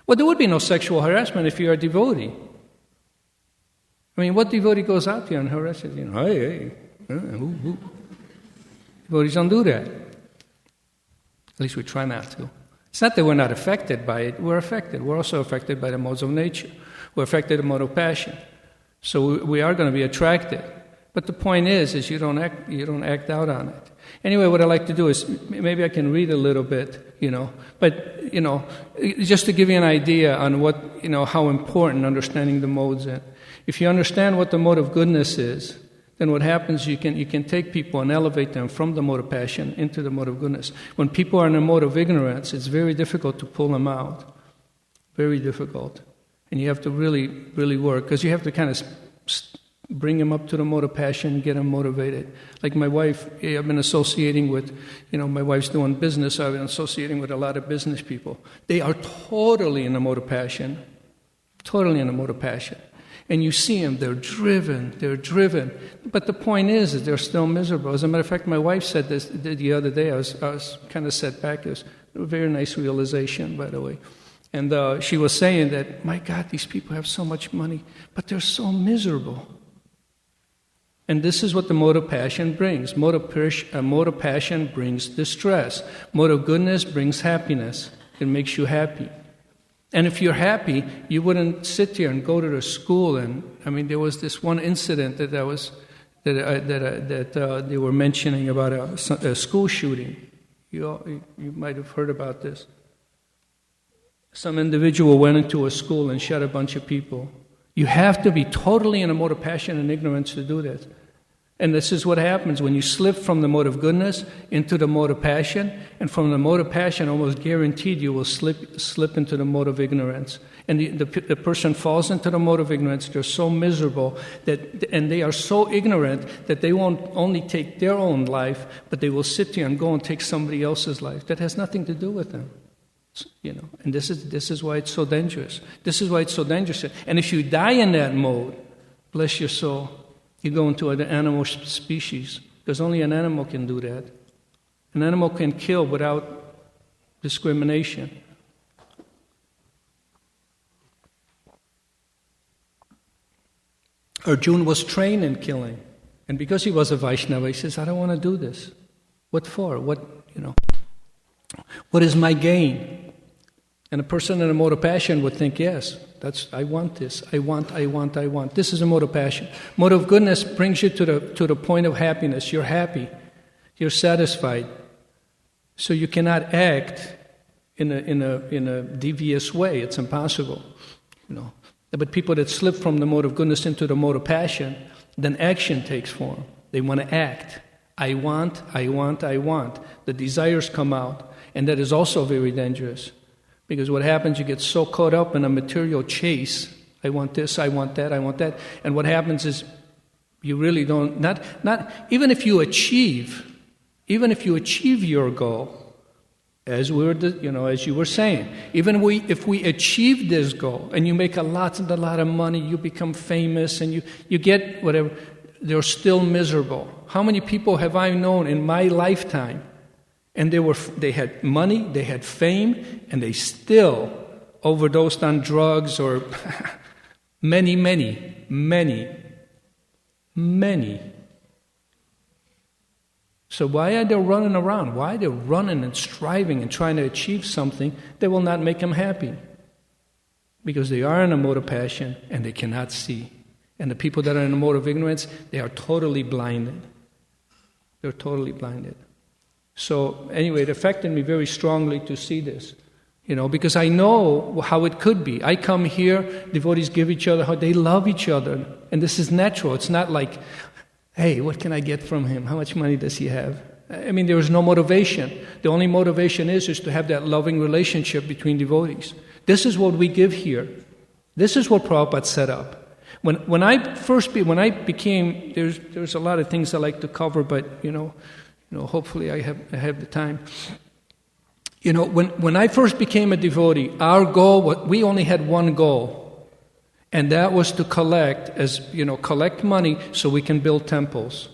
Well, there would be no sexual harassment if you're a devotee. What devotee goes out there and harasses, Devotees don't do that. At least we try not to. It's not that we're not affected by it. We're affected. We're also affected by the modes of nature. We're affected by the mode of passion. So we are going to be attracted. But the point is you don't act out on it. Anyway, what I like to do is maybe I can read a little bit, But just to give you an idea on what how important understanding the modes is. If you understand what the mode of goodness is, then what happens, you can take people and elevate them from the mode of passion into the mode of goodness. When people are in a mode of ignorance, it's very difficult to pull them out. Very difficult. And you have to really, really work, because you have to kind of bring them up to the mode of passion, get them motivated. Like my wife, I've been associating with, my wife's doing business, so I've been associating with a lot of business people. They are totally in the mode of passion. Totally in the mode of passion. And you see them, they're driven. But the point is they're still miserable. As a matter of fact, my wife said this the other day. I was kind of set back. It was a very nice realization, by the way. And she was saying that, my God, these people have so much money, but they're so miserable. And this is what the mode of passion brings. Mode of passion brings distress. Mode of goodness brings happiness. It makes you happy. And if you're happy, you wouldn't sit here and go to the school. And there was this one incident that they were mentioning about a school shooting. You might have heard about this. Some individual went into a school and shot a bunch of people. You have to be totally in a mode of passion and ignorance to do that. And this is what happens when you slip from the mode of goodness into the mode of passion, and from the mode of passion, almost guaranteed you will slip into the mode of ignorance. And the person falls into the mode of ignorance. They're so miserable and they are so ignorant that they won't only take their own life, but they will sit there and go and take somebody else's life. That has nothing to do with them. And this is why it's so dangerous. This is why it's so dangerous. And if you die in that mode, bless your soul, you go into an animal species, because only an animal can do that. An animal can kill without discrimination. Arjuna was trained in killing, and because he was a Vaishnava, he says, I don't want to do this. What for? What is my gain? And a person in a mode of passion would think, yes, I want this. I want. This is a mode of passion. Mode of goodness brings you to the point of happiness. You're happy. You're satisfied. So you cannot act in a devious way. It's impossible, you know. But people that slip from the mode of goodness into the mode of passion, then action takes form. They want to act. I want. The desires come out, and that is also very dangerous. Because what happens, you get so caught up in a material chase. I want this, I want that, I want that. And what happens is you really don't, not even if you achieve your goal, as you were saying, if we achieve this goal and you make a lot of money, you become famous and you get whatever, they're still miserable. How many people have I known in my lifetime? And they had money, they had fame, and they still overdosed on drugs or many. So why are they running around? Why are they running and striving and trying to achieve something that will not make them happy? Because they are in a mode of passion and they cannot see. And the people that are in a mode of ignorance, they are totally blinded. They're totally blinded. So anyway, it affected me very strongly to see this, because I know how it could be. I come here, devotees give each other, how they love each other, and this is natural. It's not like, hey, what can I get from him? How much money does he have? I mean, there is no motivation. The only motivation is to have that loving relationship between devotees. This is what we give here. This is what Prabhupada set up. When I became, there's a lot of things I like to cover, but hopefully I have the time. When I first became a devotee, our goal we only had one goal, and that was to collect money so we can build temples.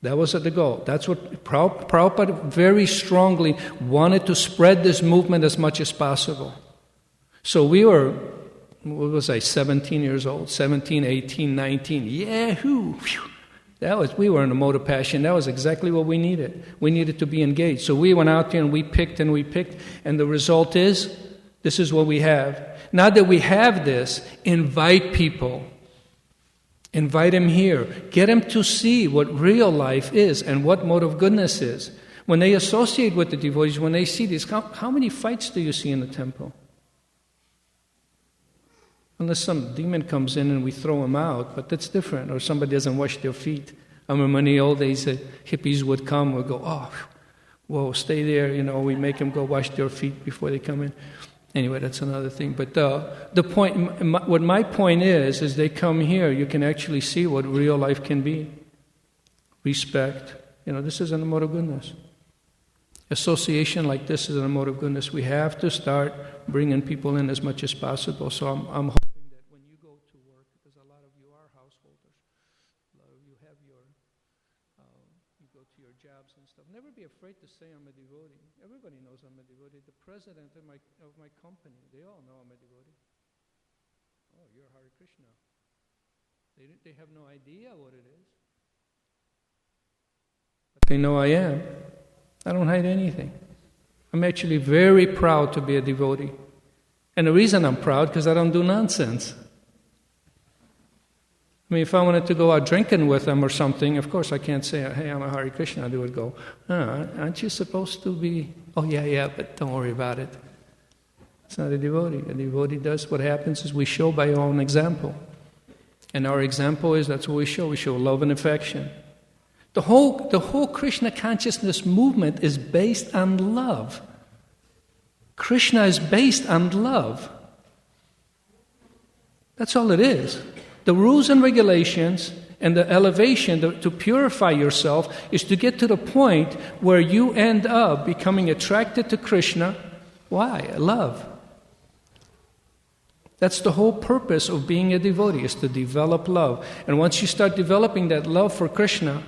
That was the goal. That's what Prabhupada very strongly wanted, to spread this movement as much as possible. So we were, 17 years old, 17, 18, 19, yahoo! We were in a mode of passion. That was exactly what we needed. We needed to be engaged. So we went out there and we picked, and the result is, this is what we have. Now that we have this, invite people. Invite them here. Get them to see what real life is and what mode of goodness is. When they associate with the devotees, when they see this, how many fights do you see in the temple? Unless some demon comes in and we throw him out, but that's different. Or somebody doesn't wash their feet. I remember in the old days, hippies would come, would go, oh, whoa, stay there. We make them go wash their feet before they come in. Anyway, that's another thing. But the point, what my point is they come here, you can actually see what real life can be. Respect. This is in the mode of goodness. Association like this is in a mode of goodness. We have to start bringing people in as much as possible. So I'm hoping that when you go to work, because a lot of you are householders, a lot of you have you go to your jobs and stuff. Never be afraid to say I'm a devotee. Everybody knows I'm a devotee. The president of my company, they all know I'm a devotee. Oh, you're Hare Krishna. They have no idea what it is, but they know I am. I don't hide anything. I'm actually very proud to be a devotee. And the reason I'm proud, because I don't do nonsense. I mean, if I wanted to go out drinking with them or something, of course I can't say, hey, I'm a Hare Krishna. They would go, aren't you supposed to be? Oh, yeah, but don't worry about it. It's not a devotee. A devotee does, what happens is we show by our own example. And our example is, that's what we show. We show love and affection. The whole Krishna consciousness movement is based on love. Krishna is based on love. That's all it is. The rules and regulations and the elevation to purify yourself is to get to the point where you end up becoming attracted to Krishna. Why? Love. That's the whole purpose of being a devotee, is to develop love. And once you start developing that love for Krishna,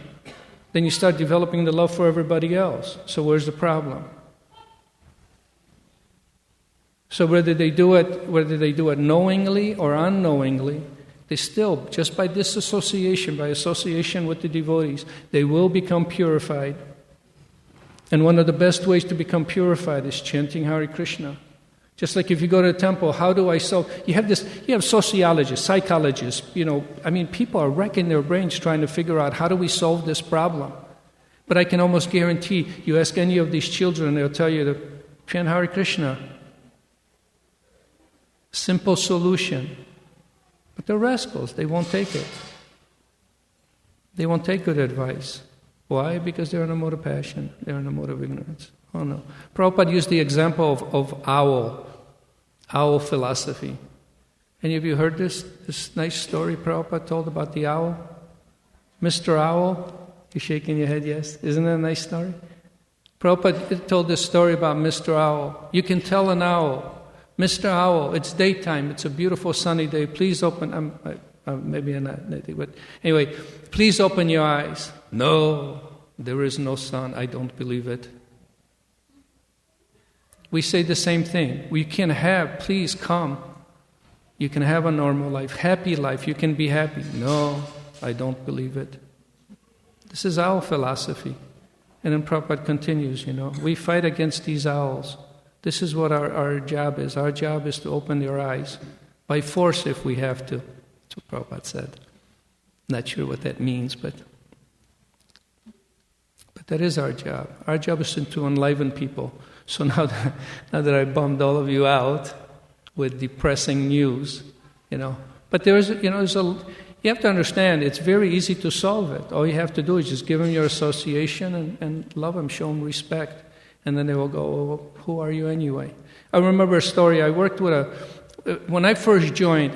then you start developing the love for everybody else. So where's the problem? So whether they do it knowingly or unknowingly, they still, just by disassociation, by association with the devotees, they will become purified. And one of the best ways to become purified is chanting Hare Krishna. Just like if you go to a temple, how do I solve? You have sociologists, psychologists, people are wrecking their brains trying to figure out how do we solve this problem. But I can almost guarantee, you ask any of these children, they'll tell you that Chant Hare Krishna. Simple solution. But they're rascals. They won't take it. They won't take good advice. Why? Because they're in a mode of passion. They're in a mode of ignorance. Oh no. Prabhupada used the example of owl philosophy. Any of you heard this nice story Prabhupada told about the owl? Mr. Owl? You're shaking your head, yes? Isn't that a nice story? Prabhupada told this story about Mr. Owl. You can tell an owl, Mr. Owl, it's daytime, it's a beautiful sunny day, please open, maybe I'm not, but anyway, please open your eyes. No, there is no sun, I don't believe it. We say the same thing. We can have, please come. You can have a normal life, happy life, you can be happy. No, I don't believe it. This is our philosophy. And then Prabhupada continues, we fight against these owls. This is what our job is. Our job is to open their eyes, by force if we have to. That's what Prabhupada said. Not sure what that means, but that is our job. Our job is to enliven people. So now that I bummed all of you out with depressing news, but you have to understand, it's very easy to solve it. All you have to do is just give them your association and love them, show them respect. And then they will go, well, who are you anyway? I remember a story. I worked with when I first joined,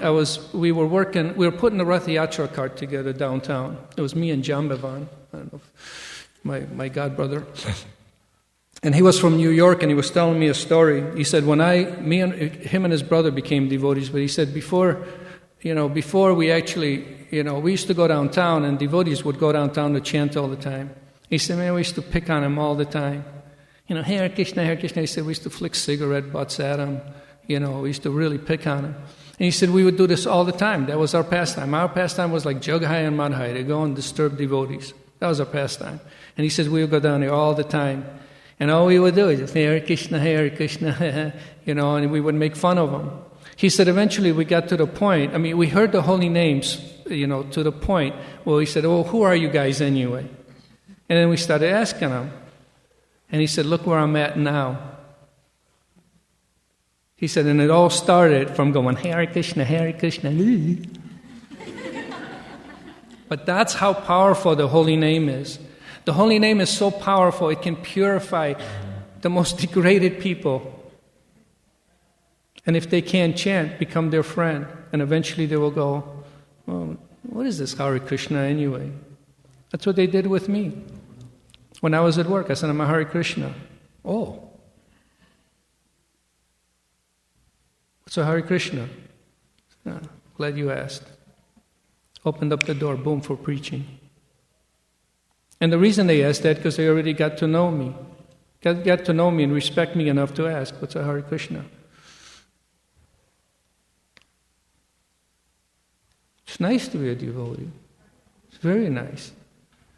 we were putting the Rath Yatra cart together downtown. It was me and Jambavan, I don't know, my godbrother. And he was from New York, and he was telling me a story. He said, him and his brother became devotees, but he said before we actually, we used to go downtown, and devotees would go downtown to chant all the time. He said, man, we used to pick on him all the time. Hare Krishna, Hare Krishna. He said, we used to flick cigarette butts at him. We used to really pick on him. And he said, we would do this all the time. That was our pastime. Our pastime was like Jughai and Madhai, to go and disturb devotees. That was our pastime. And he said, we would go down there all the time. And all we would do is just, Hare Krishna, and we would make fun of him. He said, eventually we got to the point, we heard the holy names, to the point where he said, who are you guys anyway? And then we started asking him. And he said, look where I'm at now. He said, and it all started from going, Hare Krishna, Hare Krishna. But that's how powerful the holy name is. The holy name is so powerful, it can purify the most degraded people. And if they can't chant, become their friend. And eventually they will go, well, what is this Hare Krishna anyway? That's what they did with me. When I was at work, I said, I'm a Hare Krishna. Oh. What's a Hare Krishna? Glad you asked. Opened up the door, boom, for preaching. And the reason they asked that, because they already got to know me. Got to know me and respect me enough to ask, what's a Hare Krishna? It's nice to be a devotee. It's very nice.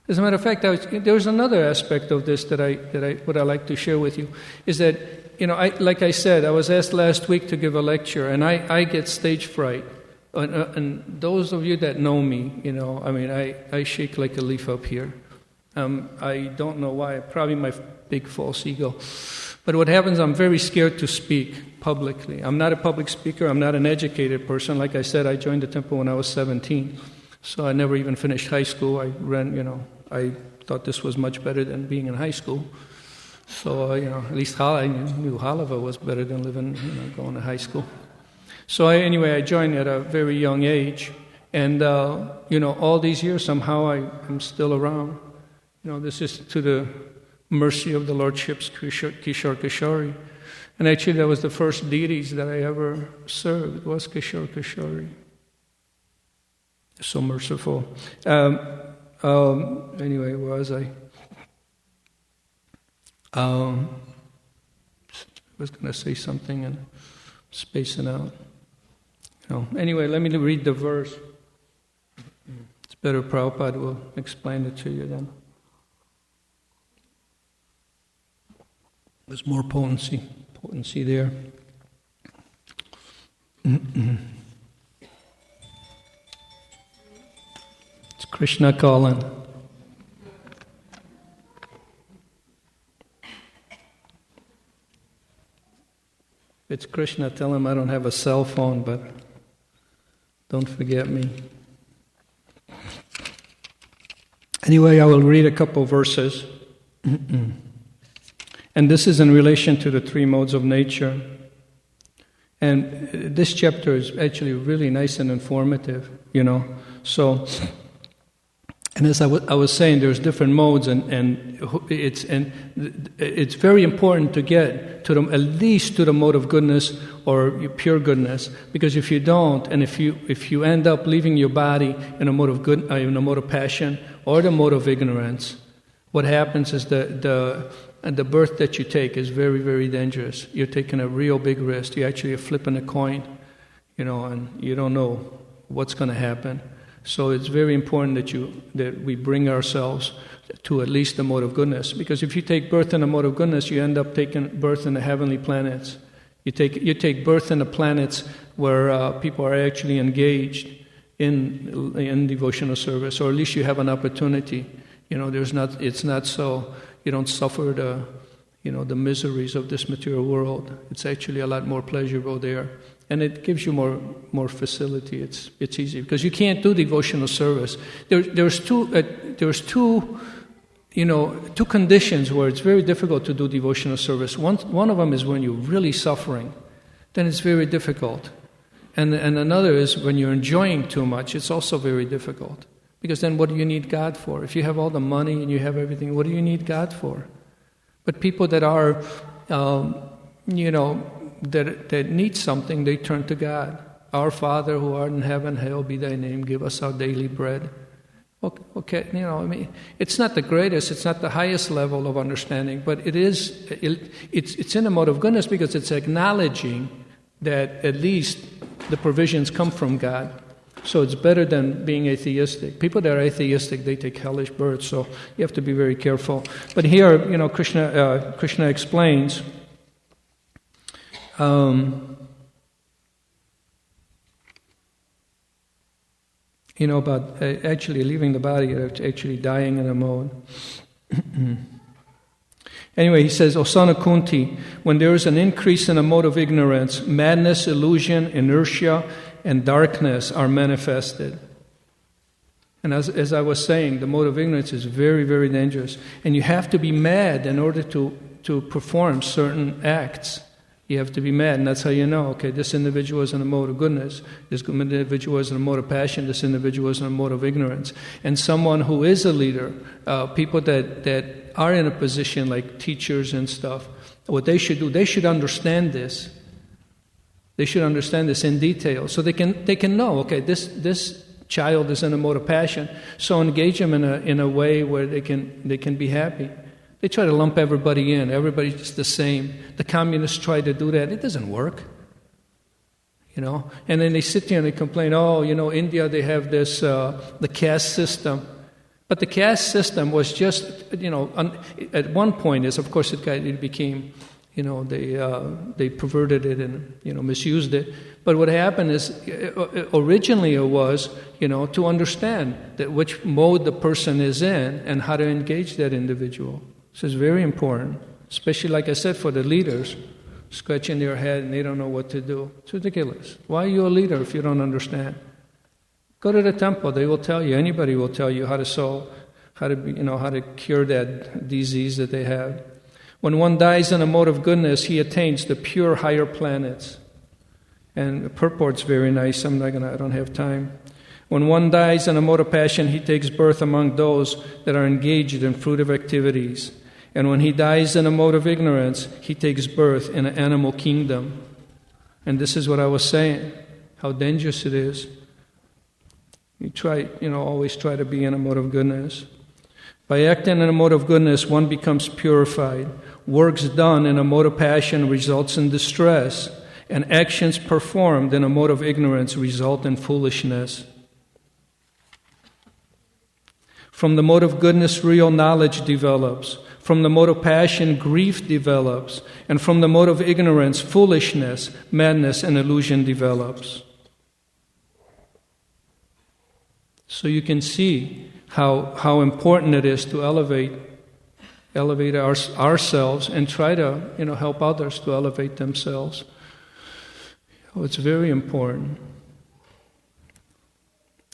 As a matter of fact, there's another aspect of this that I like to share with you, is that, like I said, I was asked last week to give a lecture, and I get stage fright. And those of you that know me, I shake like a leaf up here. I don't know why, probably my big false ego. But what happens, I'm very scared to speak publicly. I'm not a public speaker, I'm not an educated person. Like I said, I joined the temple when I was 17. So I never even finished high school. I thought this was much better than being in high school. So, at least I knew Halava was better than going to high school. So I joined at a very young age. And, all these years, somehow I'm still around. This is to the mercy of the Lordships Kishore Kishori. And actually, that was the first deities that I ever served, was Kishore Kishori. So merciful. Where was I? I was going to say something and spacing out. Anyway, let me read the verse. It's better Prabhupada will explain it to you then. There's more potency there. It's Krishna calling. it's Krishna, tell him I don't have a cell phone, but don't forget me. Anyway, I will read a couple verses. And this is in relation to the three modes of nature. And this chapter is actually really nice and informative, So, and as I was saying, there's different modes, and it's very important to get to at least to the mode of goodness or pure goodness, because if you don't, and if you end up leaving your body in a mode of good, in a mode of passion or the mode of ignorance, what happens is the birth that you take is very, very dangerous. You're taking a real big risk. You actually are flipping a coin, and you don't know what's going to happen. So it's very important that we bring ourselves to at least the mode of goodness. Because if you take birth in the mode of goodness, you end up taking birth in the heavenly planets. You take birth in the planets where people are actually engaged in devotional service, or at least you have an opportunity. It's not so you don't suffer the miseries of this material world. It's actually a lot more pleasurable there. And it gives you more facility. It's easy because you can't do devotional service. There's two conditions where it's very difficult to do devotional service. One of them is when you're really suffering, then it's very difficult. And another is when you're enjoying too much. It's also very difficult because then what do you need God for? If you have all the money and you have everything, what do you need God for? But people that are that need something, they turn to God. Our Father who art in heaven, hallowed be thy name, give us our daily bread. Okay, it's not the greatest, it's not the highest level of understanding, but it's in a mode of goodness because it's acknowledging that at least the provisions come from God. So it's better than being atheistic. People that are atheistic, they take hellish births, so you have to be very careful. But here, Krishna explains about actually leaving the body, actually dying in a mode. Anyway, he says, O son of Kunti, when there is an increase in a mode of ignorance, madness, illusion, inertia, and darkness are manifested. And as I was saying, the mode of ignorance is very, very dangerous. And you have to be mad in order to perform certain acts. You have to be mad, and that's how you know, okay, this individual is in a mode of goodness, this individual is in a mode of passion, this individual is in a mode of ignorance. And someone who is a leader, people that are in a position like teachers and stuff, what they should do, they should understand this. They should understand this in detail, so they can know, okay, this child is in a mode of passion, so engage them in a way where they can be happy. They try to lump everybody in. Everybody's just the same. The communists try to do that. It doesn't work. And then they sit there and they complain, India, they have this, the caste system. But the caste system was just, at one point, of course, it became, they perverted it and, misused it. But what happened is, originally it was, to understand that which mode the person is in and how to engage that individual. So it's very important, especially, like I said, for the leaders, scratching their head and they don't know what to do. It's ridiculous. Why are you a leader if you don't understand? Go to the temple. They will tell you. Anybody will tell you how to cure that disease that they have. When one dies in a mode of goodness, he attains the pure higher planets. And the purport's very nice. I don't have time. When one dies in a mode of passion, he takes birth among those that are engaged in fruitive activities. And when he dies in a mode of ignorance, he takes birth in an animal kingdom. And this is what I was saying, how dangerous it is. You always try to be in a mode of goodness. By acting in a mode of goodness, one becomes purified. Works done in a mode of passion results in distress, and actions performed in a mode of ignorance result in foolishness. From the mode of goodness, real knowledge develops. From the mode of passion, grief develops. And from the mode of ignorance, foolishness, madness, and illusion develops. So you can see how important it is to elevate ourselves and try to help others to elevate themselves. So it's very important.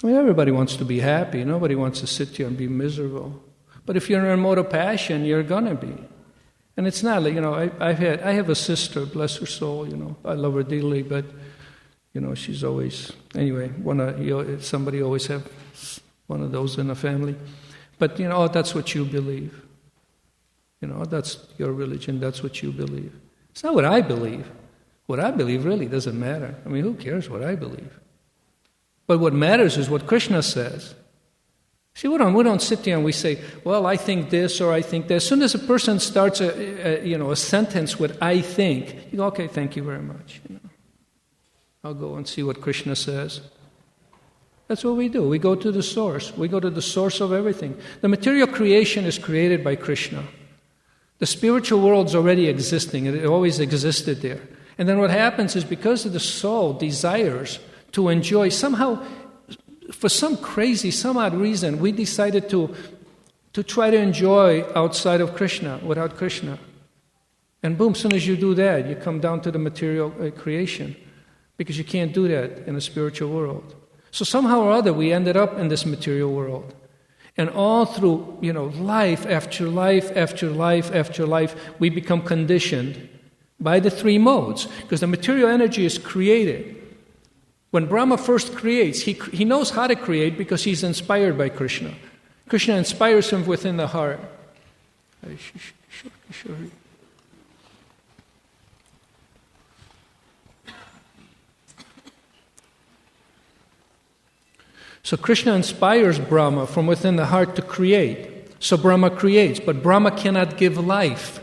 I mean, everybody wants to be happy. Nobody wants to sit here and be miserable. But if you're in a mode of passion, you're gonna be. And it's not like, I have a sister, bless her soul, I love her dearly, but, she's always, anyway, somebody always have one of those in the family. But, that's what you believe. That's your religion, that's what you believe. It's not what I believe. What I believe really doesn't matter. I mean, who cares what I believe? But what matters is what Krishna says. See, we don't sit there and we say, well, I think this or I think that. As soon as a person starts a sentence with I think, you go, okay, thank you very much. I'll go and see what Krishna says. That's what we do. We go to the source. We go to the source of everything. The material creation is created by Krishna. The spiritual world's already existing. It always existed there. And then what happens is because of the soul desires to enjoy, somehow, for some odd reason, we decided to try to enjoy outside of Krishna, without Krishna. And boom, as soon as you do that, you come down to the material creation. Because you can't do that in the spiritual world. So somehow or other, we ended up in this material world. And all through, life after life after life after life, we become conditioned by the three modes. Because the material energy is created. When Brahma first creates, he knows how to create because he's inspired by Krishna. Krishna inspires him within the heart. So Krishna inspires Brahma from within the heart to create. So Brahma creates, but Brahma cannot give life.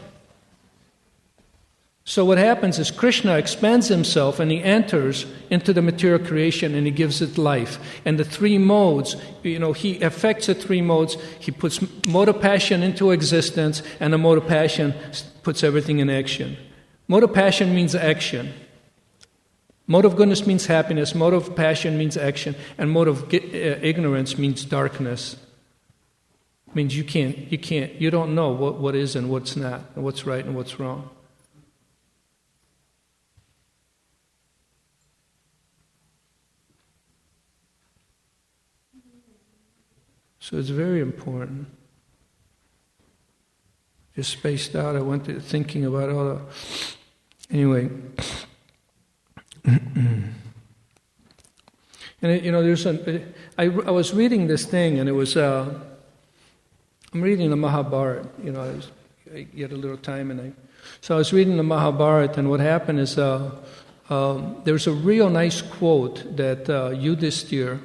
So what happens is Krishna expands himself and he enters into the material creation and he gives it life. And the three modes, he affects the three modes. He puts mode of passion into existence and the mode of passion puts everything in action. Mode of passion means action. Mode of goodness means happiness. Mode of passion means action. And mode of ignorance means darkness. It means you don't know what is and what's not, and what's right and what's wrong. So it's very important. Just spaced out. I went to thinking about all the... Anyway. And I was reading this thing, and it was... I'm reading the Mahabharata. I get a little time, so I was reading the Mahabharata, and what happened is there's a real nice quote that Yudhisthira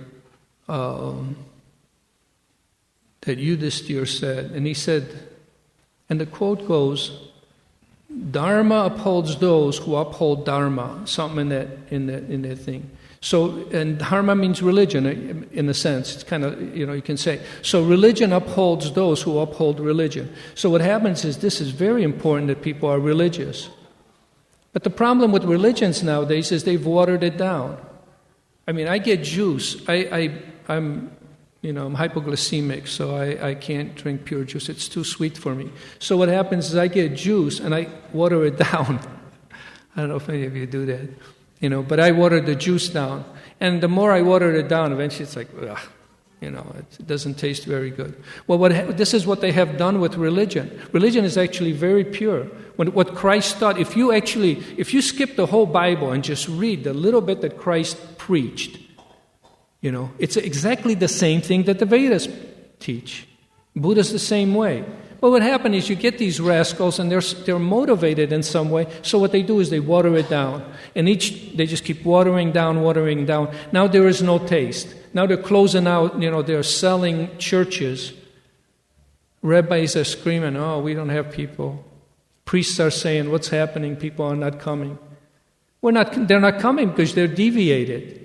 said, and he said, and the quote goes, "Dharma upholds those who uphold Dharma." Something in that thing. So, and Dharma means religion, in a sense. It's kind of, you can say. So religion upholds those who uphold religion. So what happens is this is very important that people are religious. But the problem with religions nowadays is they've watered it down. I mean, I get juice. I'm hypoglycemic, so I can't drink pure juice. It's too sweet for me. So what happens is I get juice and I water it down. I don't know if any of you do that, but I water the juice down. And the more I water it down, eventually it's like, ugh, it doesn't taste very good. Well, this is what they have done with religion. Religion is actually very pure. What Christ taught, if you skip the whole Bible and just read the little bit that Christ preached, it's exactly the same thing that the Vedas teach. Buddha's the same way. But what happened is you get these rascals and they're motivated in some way. So what they do is they water it down. And they just keep watering down. Now there is no taste. Now they're closing out, they're selling churches. Rabbis are screaming, oh, we don't have people. Priests are saying, what's happening? People are not coming. They're not coming because they're deviated.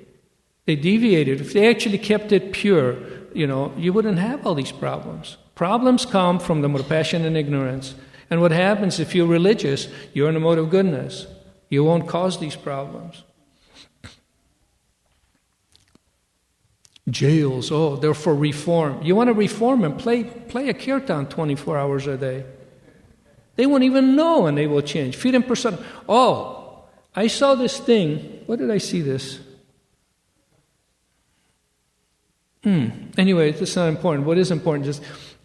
They deviated. If they actually kept it pure, you wouldn't have all these problems. Problems come from the mode of passion and ignorance. And what happens if you're religious, you're in the mode of goodness. You won't cause these problems. Jails, they're for reform. You want to reform them, play a kirtan 24 hours a day. They won't even know and they will change. Feed them person. I saw this thing. What did I see this? Anyway, that's not important. What is important is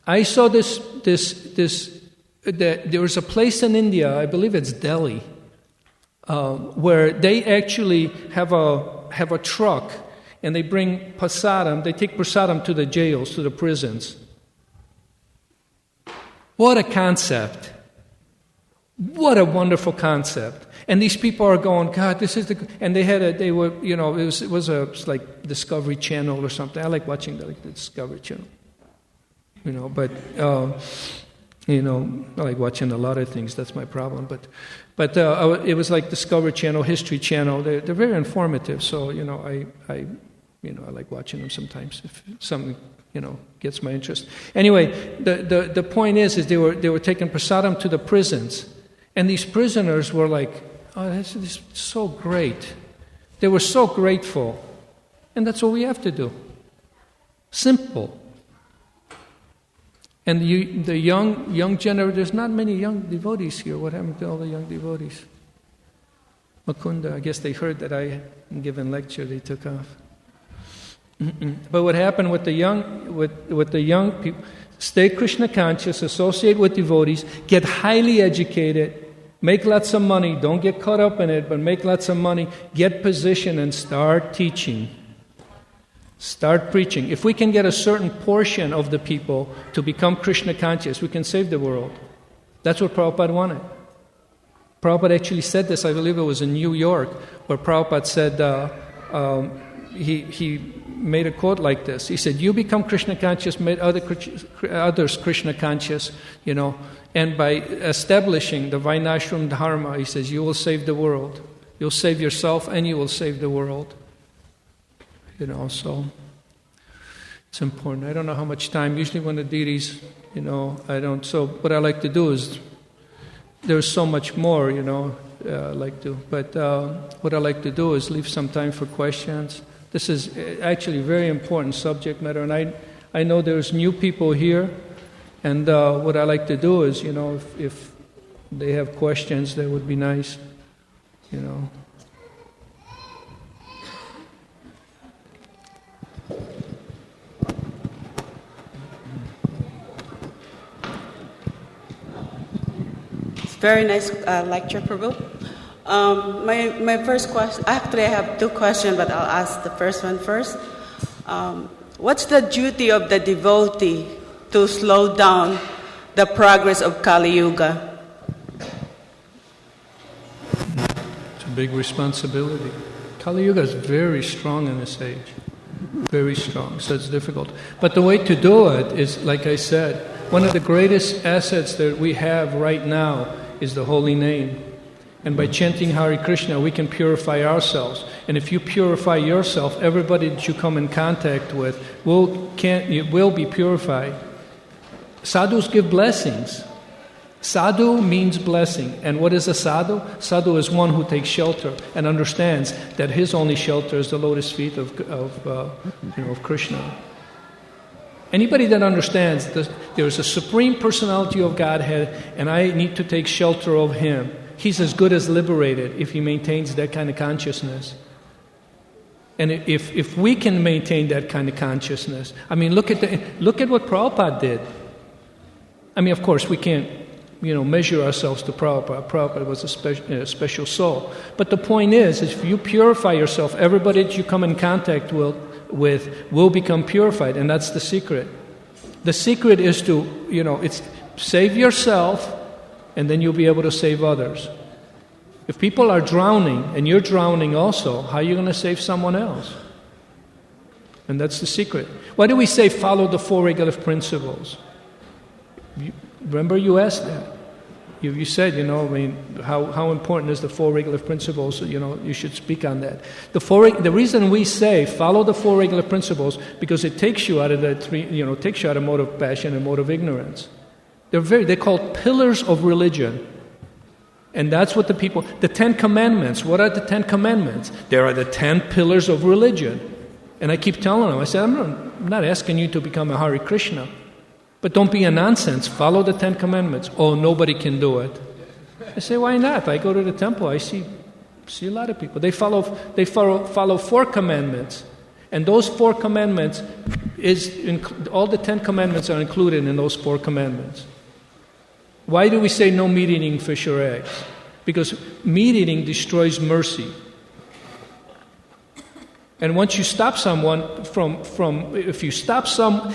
I saw this that there was a place in India, I believe it's Delhi, where they actually have a truck and they bring prasadam. They take prasadam to the jails, to the prisons. What a concept! What a wonderful concept! And these people are going, God, this is the... And they were, you know, it was like Discovery Channel or something. I like watching the Discovery Channel. You know, but, you know, I like watching a lot of things. That's my problem. But it was like Discovery Channel, History Channel. They're very informative. So, you know, I like watching them sometimes if something, you know, gets my interest. Anyway, the point is they were taking prasadam to the prisons. And these prisoners were like, oh, this is so great. They were so grateful. And that's what we have to do. Simple. And the young generation, there's not many young devotees here. What happened to all the young devotees? Makunda, I guess they heard that I am giving lecture, they took off. But what happened with the young people, stay Krishna conscious, associate with devotees, get highly educated, make lots of money, don't get caught up in it, but make lots of money, get position and start teaching. Start preaching. If we can get a certain portion of the people to become Krishna conscious, we can save the world. That's what Prabhupada wanted. Prabhupada actually said this, I believe it was in New York, where Prabhupada said, he made a quote like this. He said, you become Krishna conscious, make others Krishna conscious, you know, and by establishing the Vainashram Dharma, he says, you will save the world. You'll save yourself and you will save the world. You know, so it's important. I don't know how much time. Usually when the deities, you know, I don't. So what I like to do is, there's so much more, you know, I like to. But what I like to do is leave some time for questions. This is actually a very important subject matter. And I know there's new people here. And what I like to do is, you know, if they have questions, that would be nice, you know. Very nice lecture, Prabhu. My first question, actually I have two questions, but I'll ask the first one first. What's the duty of the devotee to slow down the progress of Kali Yuga? It's a big responsibility. Kali Yuga is very strong in this age. Very strong, so it's difficult. But the way to do it is, like I said, one of the greatest assets that we have right now is the holy name. And by chanting Hare Krishna, we can purify ourselves. And if you purify yourself, everybody that you come in contact with will be purified. Sadhus give blessings. Sadhu means blessing. And what is a sadhu? Sadhu is one who takes shelter and understands that his only shelter is the lotus feet of Krishna. Anybody that understands that there's a supreme personality of Godhead and I need to take shelter of him, he's as good as liberated if he maintains that kind of consciousness. And if we can maintain that kind of consciousness, I mean, look at what Prabhupada did. I mean, of course, we can't, you know, measure ourselves to Prabhupada. Prabhupada was a special soul. But the point is if you purify yourself, everybody that you come in contact with will become purified, and that's the secret. The secret is to, you know, it's save yourself, and then you'll be able to save others. If people are drowning, and you're drowning also, how are you going to save someone else? And that's the secret. Why do we say follow the four regulative principles? Remember you asked that. You said, you know, I mean, how important is the four regulative principles? You know, you should speak on that. The reason we say follow the four regulative principles because it takes you out of takes you out of mode of passion and mode of ignorance. They're called pillars of religion, and that's what the 10 Commandments. What are the 10 Commandments? There are the 10 pillars of religion, and I keep telling them. I said, I'm not asking you to become a Hare Krishna. But don't be a nonsense. Follow the 10 Commandments. Oh, nobody can do it. I say, why not? I go to the temple. I see See a lot of people. They follow 4 commandments. And those 4 commandments, all the 10 commandments are included in those 4 commandments. Why do we say no meat eating, fish or eggs? Because meat eating destroys mercy. And once you stop someone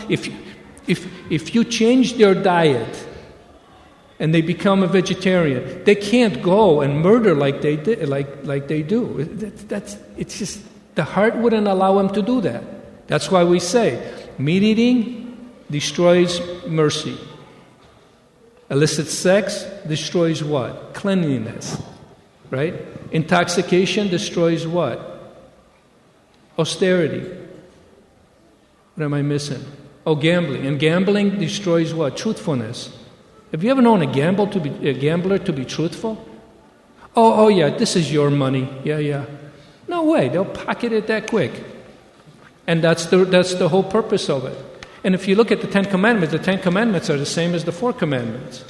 if you change their diet and they become a vegetarian, they can't go and murder like they do. It's just the heart wouldn't allow them to do that. That's why we say meat eating destroys mercy. Illicit sex destroys what? Cleanliness, right? Intoxication destroys what? Austerity. What am I missing? Oh, gambling. And gambling destroys what? Truthfulness. Have you ever known a gambler to be truthful? Oh yeah, this is your money. Yeah. No way, they'll pocket it that quick. And that's the whole purpose of it. And if you look at the 10 Commandments, the 10 Commandments are the same as the 4 Commandments.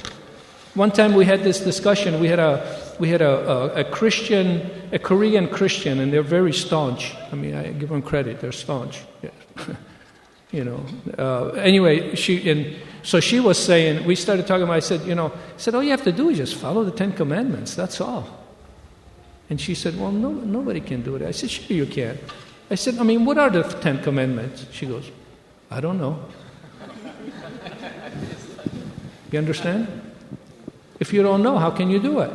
One time we had this discussion. We had a Christian, a Korean Christian, and they're very staunch. I mean, I give them credit; they're staunch. Yeah. Anyway, so she was saying. We started talking about. I said, all you have to do is just follow the 10 Commandments. That's all. And she said, well, nobody can do it. I said, sure you can. I said, what are the 10 Commandments? She goes, I don't know. You understand? If you don't know, how can you do it?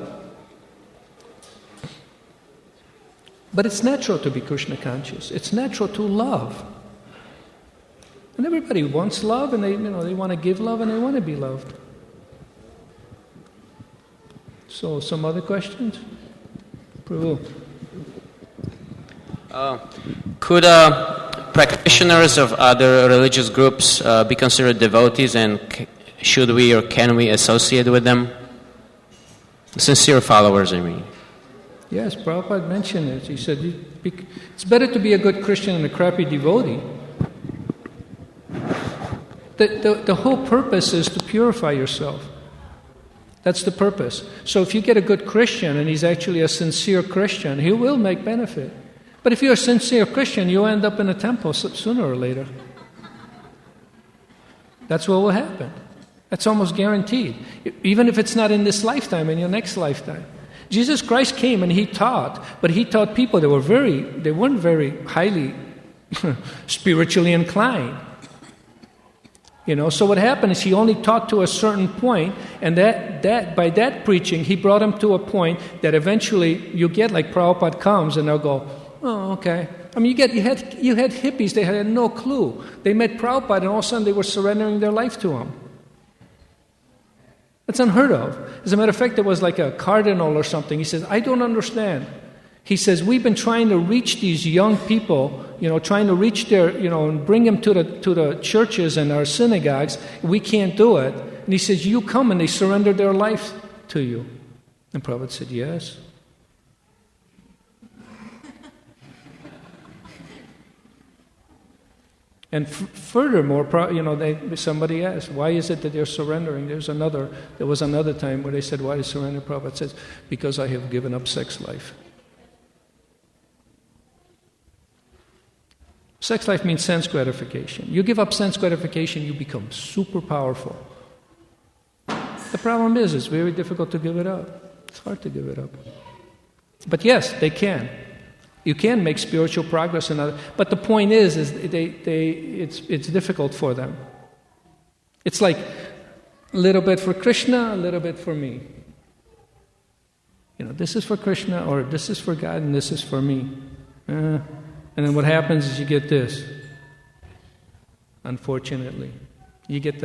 But it's natural to be Krishna conscious. It's natural to love. And everybody wants love, and they want to give love, and they want to be loved. So, some other questions? Prabhu. Could practitioners of other religious groups be considered devotees, and should we or can we associate with them? Sincere followers, I mean. Yes, Prabhupada mentioned it. He said, it's better to be a good Christian than a crappy devotee. The whole purpose is to purify yourself. That's the purpose. So if you get a good Christian and he's actually a sincere Christian, he will make benefit. But if you're a sincere Christian, you'll end up in a temple sooner or later. That's what will happen. That's almost guaranteed. Even if it's not in this lifetime, in your next lifetime. Jesus Christ came and He taught, but He taught people that weren't very highly spiritually inclined. So what happened is He only taught to a certain point, and that by that preaching, He brought them to a point that eventually you get like Prabhupada comes and they'll go, oh, okay. You had hippies, they had no clue. They met Prabhupada and all of a sudden they were surrendering their life to Him. That's unheard of. As a matter of fact, there was like a cardinal or something. He says, I don't understand. He says, we've been trying to reach these young people, trying to reach their, and bring them to the churches and our synagogues. We can't do it. And he says, you come, and they surrender their life to you. And Prabhupada said, yes. And furthermore, somebody asked, why is it that they're surrendering? There was another time where they said, why is surrender? Prabhupada says, because I have given up sex life. Sex life means sense gratification. You give up sense gratification, you become super powerful. The problem is, it's very difficult to give it up. It's hard to give it up. But yes, they can. You can make spiritual progress in other, but the point is it's difficult for them. It's like a little bit for Krishna, a little bit for me. This is for Krishna, or this is for God, and this is for me. And then what happens is you get this. Unfortunately, you get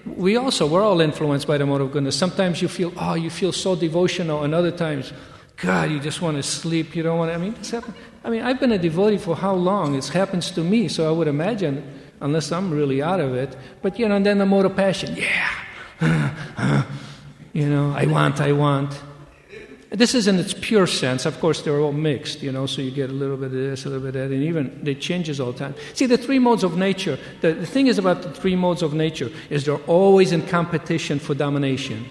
we're all influenced by the mode of goodness. Sometimes you feel so devotional, and other times, God, you just want to sleep. You don't want to. This happened. I've been a devotee for how long? It happens to me, so I would imagine, unless I'm really out of it. But and then the mode of passion. Yeah, I want. This is in its pure sense. Of course, they're all mixed. So you get a little bit of this, a little bit of that, and even it changes all the time. See, the 3 modes of nature. The thing is about the 3 modes of nature is they're always in competition for domination.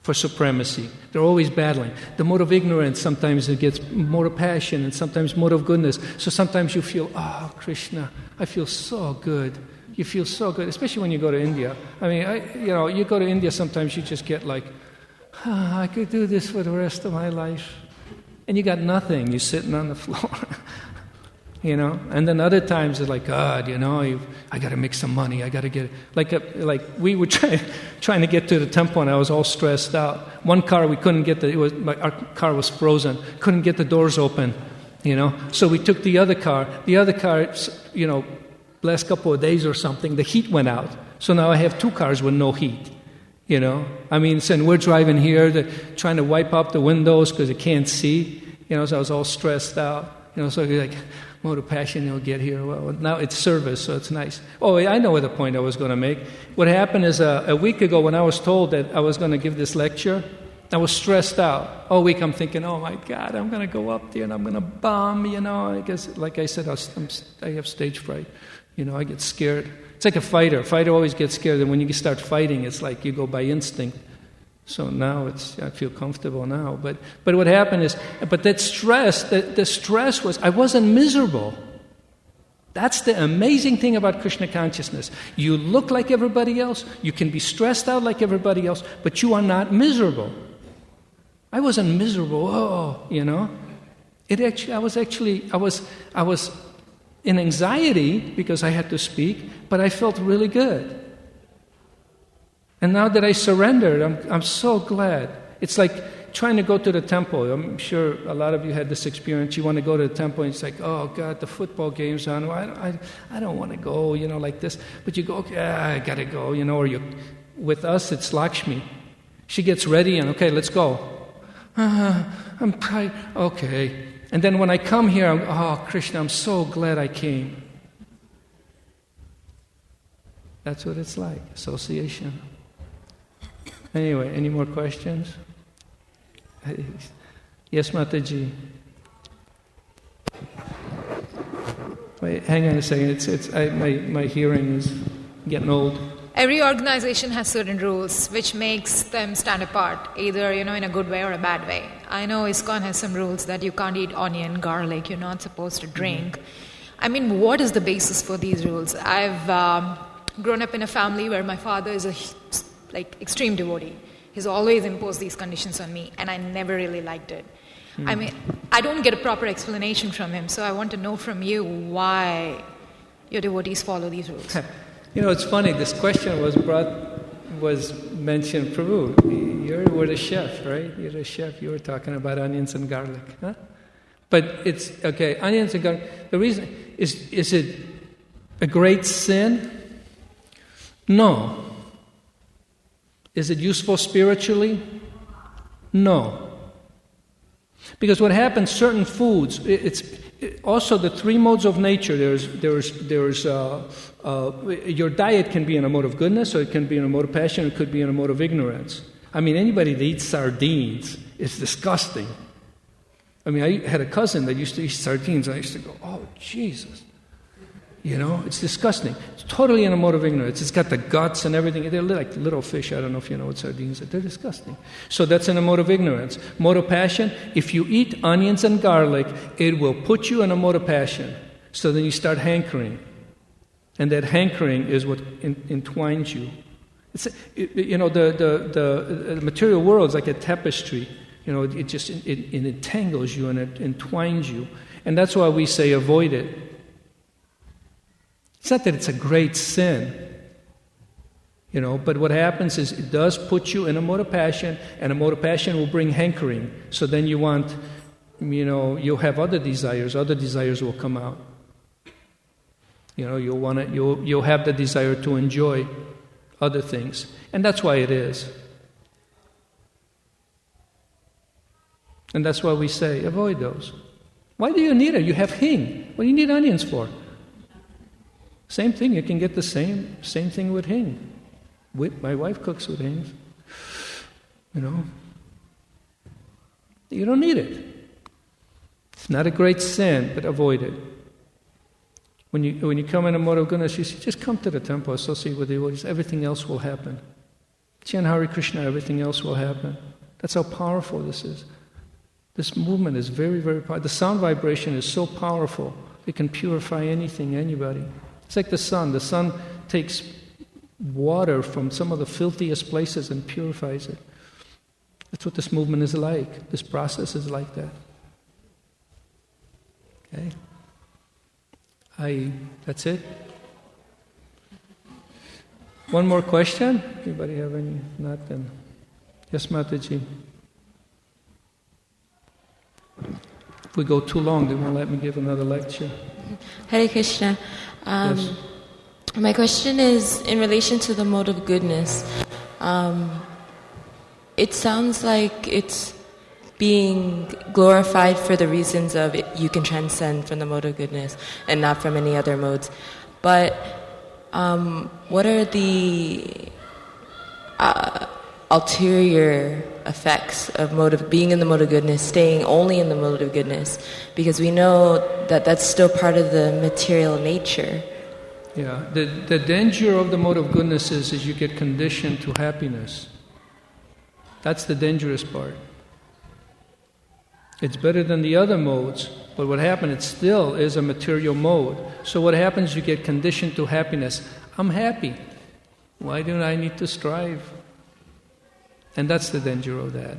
for supremacy. They're always battling. The mode of ignorance, sometimes it gets mode of passion, and sometimes mode of goodness. So sometimes you feel, oh, Krishna, I feel so good. You feel so good, especially when you go to India. I mean, you go to India, sometimes you just get like, I could do this for the rest of my life. And you got nothing. You're sitting on the floor. And then other times it's like, God, I got to make some money. I got to get it. Like we were trying to get to the temple, and I was all stressed out. One car we couldn't get our car was frozen. Couldn't get the doors open, So we took the other car. The other car, last couple of days or something, the heat went out. So now I have 2 cars with no heat. And we're driving here, trying to wipe out the windows because you can't see. So I was all stressed out. So like, mode of passion, you'll get here. Well, now it's service, so it's nice. Oh, I know what the point I was going to make. What happened is a week ago when I was told that I was going to give this lecture, I was stressed out. All week I'm thinking, oh my God, I'm going to go up there and I'm going to bomb, because like I said, I have stage fright. I get scared. It's like a fighter. A fighter always gets scared, and when you start fighting, it's like you go by instinct. So now I feel comfortable now. But what happened is, that stress, the stress was, I wasn't miserable. That's the amazing thing about Krishna consciousness. You look like everybody else, you can be stressed out like everybody else, but you are not miserable. I wasn't miserable, I was in anxiety because I had to speak, but I felt really good. And now that I surrendered, I'm so glad. It's like trying to go to the temple. I'm sure a lot of you had this experience. You want to go to the temple, and it's like, oh, God, the football game's on. I don't want to go, like this. But you go, okay, I got to go, or with us, it's Lakshmi. She gets ready, and okay, let's go. I'm probably, okay. And then when I come here, Krishna, I'm so glad I came. That's what it's like, association. Anyway, any more questions? Yes, Mataji. Wait, hang on a second. My hearing is getting old. Every organization has certain rules which makes them stand apart, either in a good way or a bad way. I know ISKCON has some rules that you can't eat onion, garlic, you're not supposed to drink. I mean, what is the basis for these rules? I've grown up in a family where my father is extreme devotee. He's always imposed these conditions on me, and I never really liked it. I mean, I don't get a proper explanation from him, so I want to know from you why your devotees follow these rules. It's funny, this question was mentioned, Prabhu, you were the chef, right? You're the chef, you were talking about onions and garlic, huh? But it's, okay, onions and garlic, the reason, is it a great sin? No. Is it useful spiritually? No. Because what happens, certain foods, it's also the 3 modes of nature. Your diet can be in a mode of goodness, or it can be in a mode of passion, or it could be in a mode of ignorance. I mean, anybody that eats sardines is disgusting. I mean, I had a cousin that used to eat sardines, and I used to go, oh, Jesus. It's disgusting. It's totally in a mode of ignorance. It's got the guts and everything. They're like little fish. I don't know if you know what sardines are. They're disgusting. So that's in a mode of ignorance. Mode of passion, if you eat onions and garlic, it will put you in a mode of passion. So then you start hankering. And that hankering is what entwines you. The material world is like a tapestry. It entangles you and it entwines you. And that's why we say avoid it. It's not that it's a great sin, but what happens is it does put you in a mode of passion, and a mode of passion will bring hankering. So then you want, you'll have other desires will come out. You'll have the desire to enjoy other things. And that's why it is. And that's why we say, avoid those. Why do you need it? You have hing. What do you need onions for? Same thing, you can get the same thing with hing. My wife cooks with hing. You don't need it. It's not a great sin, but avoid it. When you come in a mode of goodness, you just come to the temple, associate with devotees, everything else will happen. Chant Hare Krishna, everything else will happen. That's how powerful this is. This movement is very, very powerful. The sound vibration is so powerful, it can purify anything, anybody. It's like the sun. The sun takes water from some of the filthiest places and purifies it. That's what this movement is like. This process is like that. Okay? That's it? One more question? Anybody have any? Not then. Yes, Mataji. If we go too long, they won't let me give another lecture. Hare Krishna. Yes. My question is in relation to the mode of goodness. It sounds like it's being glorified for the reasons of it, you can transcend from the mode of goodness and not from any other modes. But what are the ulterior effects of being in the mode of goodness, staying only in the mode of goodness? Because we know that that's still part of the material nature. Yeah, the danger of the mode of goodness is you get conditioned to happiness. That's the dangerous part. It's better than the other modes, but what happens, it still is a material mode. So what happens, you get conditioned to happiness. I'm happy. Why do I need to strive? And that's the danger of that.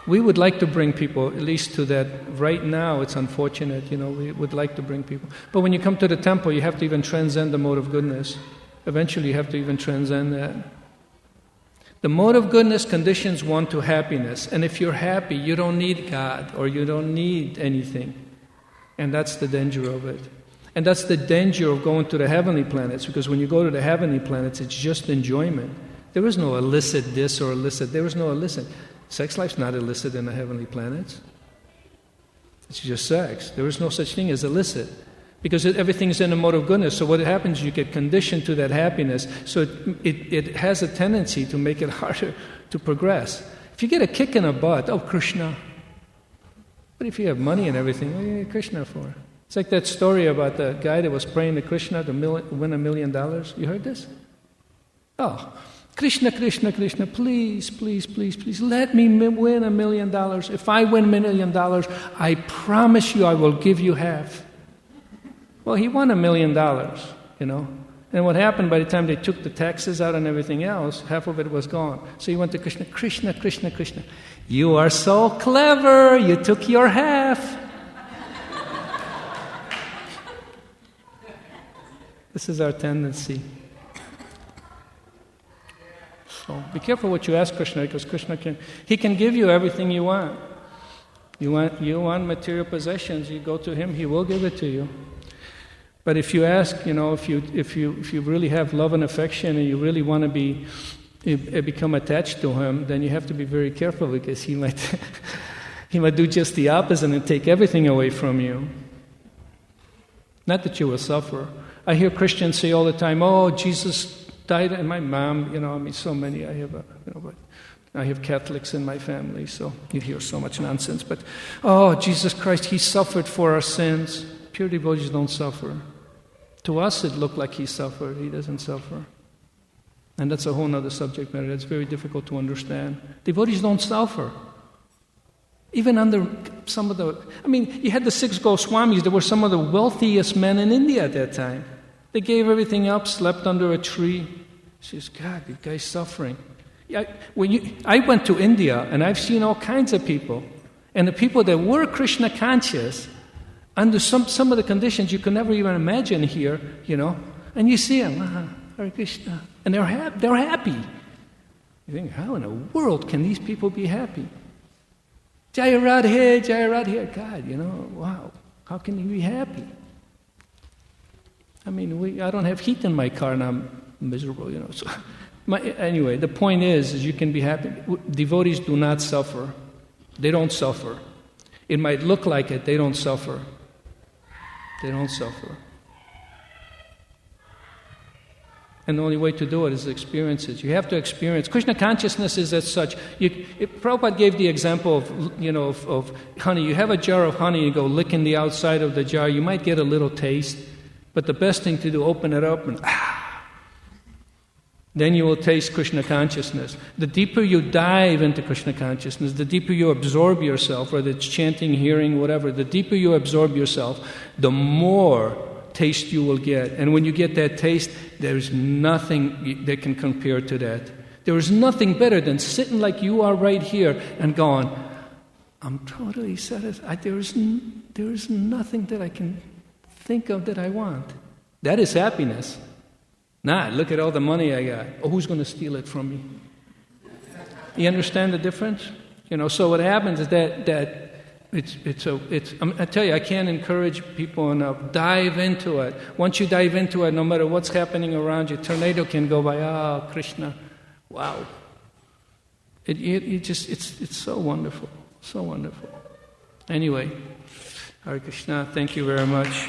We would like to bring people, at least to that. Right now, it's unfortunate, we would like to bring people. But when you come to the temple, you have to even transcend the mode of goodness. Eventually, you have to even transcend that. The mode of goodness conditions one to happiness. And if you're happy, you don't need God or you don't need anything. And that's the danger of it. And that's the danger of going to the heavenly planets, because when you go to the heavenly planets, it's just enjoyment. There is no illicit this or illicit. There is no illicit. Sex life's not illicit in the heavenly planets. It's just sex. There is no such thing as illicit, because everything's in the mode of goodness. So what happens, you get conditioned to that happiness, so it has a tendency to make it harder to progress. If you get a kick in the butt, oh, Krishna. But if you have money and everything, what do you need Krishna for? It's like that story about the guy that was praying to Krishna to win $1 million. You heard this? Oh, Krishna, Krishna, Krishna, please, please, please, please, let me win $1 million. If I win $1 million, I promise you I will give you half. Well, he won $1 million, And what happened, by the time they took the taxes out and everything else, half of it was gone. So he went to Krishna, Krishna, Krishna, Krishna. You are so clever, you took your half. This is our tendency. So be careful what you ask Krishna, because Krishna can give you everything you want. You want material possessions, you go to him, he will give it to you. But if you ask, if you really have love and affection and you really want to become attached to him, then you have to be very careful, because he might do just the opposite and take everything away from you. Not that you will suffer. I hear Christians say all the time, "Oh, Jesus died," and my mom, so many. But I have Catholics in my family, so you hear so much nonsense. But, "Oh, Jesus Christ, he suffered for our sins." Pure devotees don't suffer. To us, it looked like he suffered. He doesn't suffer. And that's a whole other subject matter. That's very difficult to understand. Devotees don't suffer. Even under some of you had the 6 Goswamis. They were some of the wealthiest men in India at that time. They gave everything up, slept under a tree. She says, "God, the guy's suffering." I went to India, and I've seen all kinds of people. And the people that were Krishna conscious, under some of the conditions you can never even imagine here, and you see them, Hare Krishna, and they're happy. You think, how in the world can these people be happy? Jaya Radhe, Jaya Radhe. God, wow, how can you be happy? I don't have heat in my car and I'm miserable, So, anyway, the point is you can be happy. Devotees do not suffer. They don't suffer. It might look like it, they don't suffer. They don't suffer. And the only way to do it is experience it. You have to experience. Krishna consciousness is as such. Prabhupada gave the example of honey. You have a jar of honey, you go licking the outside of the jar. You might get a little taste, but the best thing to do, open it up and Then you will taste Krishna consciousness. The deeper you dive into Krishna consciousness, the deeper you absorb yourself, whether it's chanting, hearing, whatever, the deeper you absorb yourself, the more taste you will get. And when you get that taste, there's nothing that can compare to that. There is nothing better than sitting like you are right here and going, I'm totally satisfied. There is nothing that I can think of that I want. That is happiness. Look at all the money I got. Oh, who's going to steal it from me? You understand the difference? So what happens is that I tell you, I can't encourage people enough. Dive into it. Once you dive into it, no matter what's happening around you, tornado can go by. Oh, Krishna, wow! It's so wonderful, so wonderful. Anyway, Hare Krishna. Thank you very much.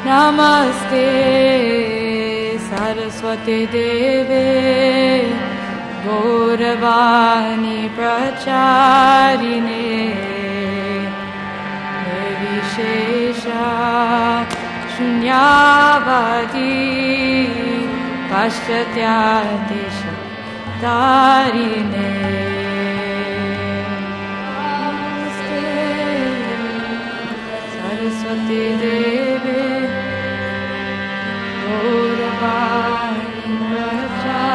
Namaste Saraswati Deve Gauravani Pracharine Nirvishesha Shunyavadi Paschatyatisha Tarine Namaste Saraswati Deve Gauravani Pracharine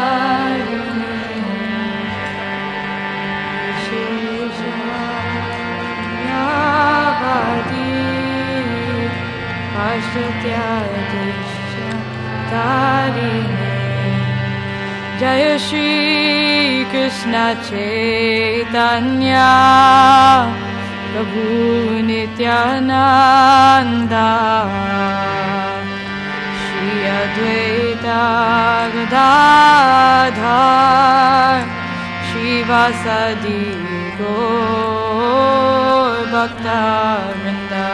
Vishesha Shunyavadi Paschatyatisha Tarini Jaya Shri Krishna Chaitanya Prabhu Nityananda Shri Advaita Gadadhar Shivasadi Gaur Bhakta Vrinda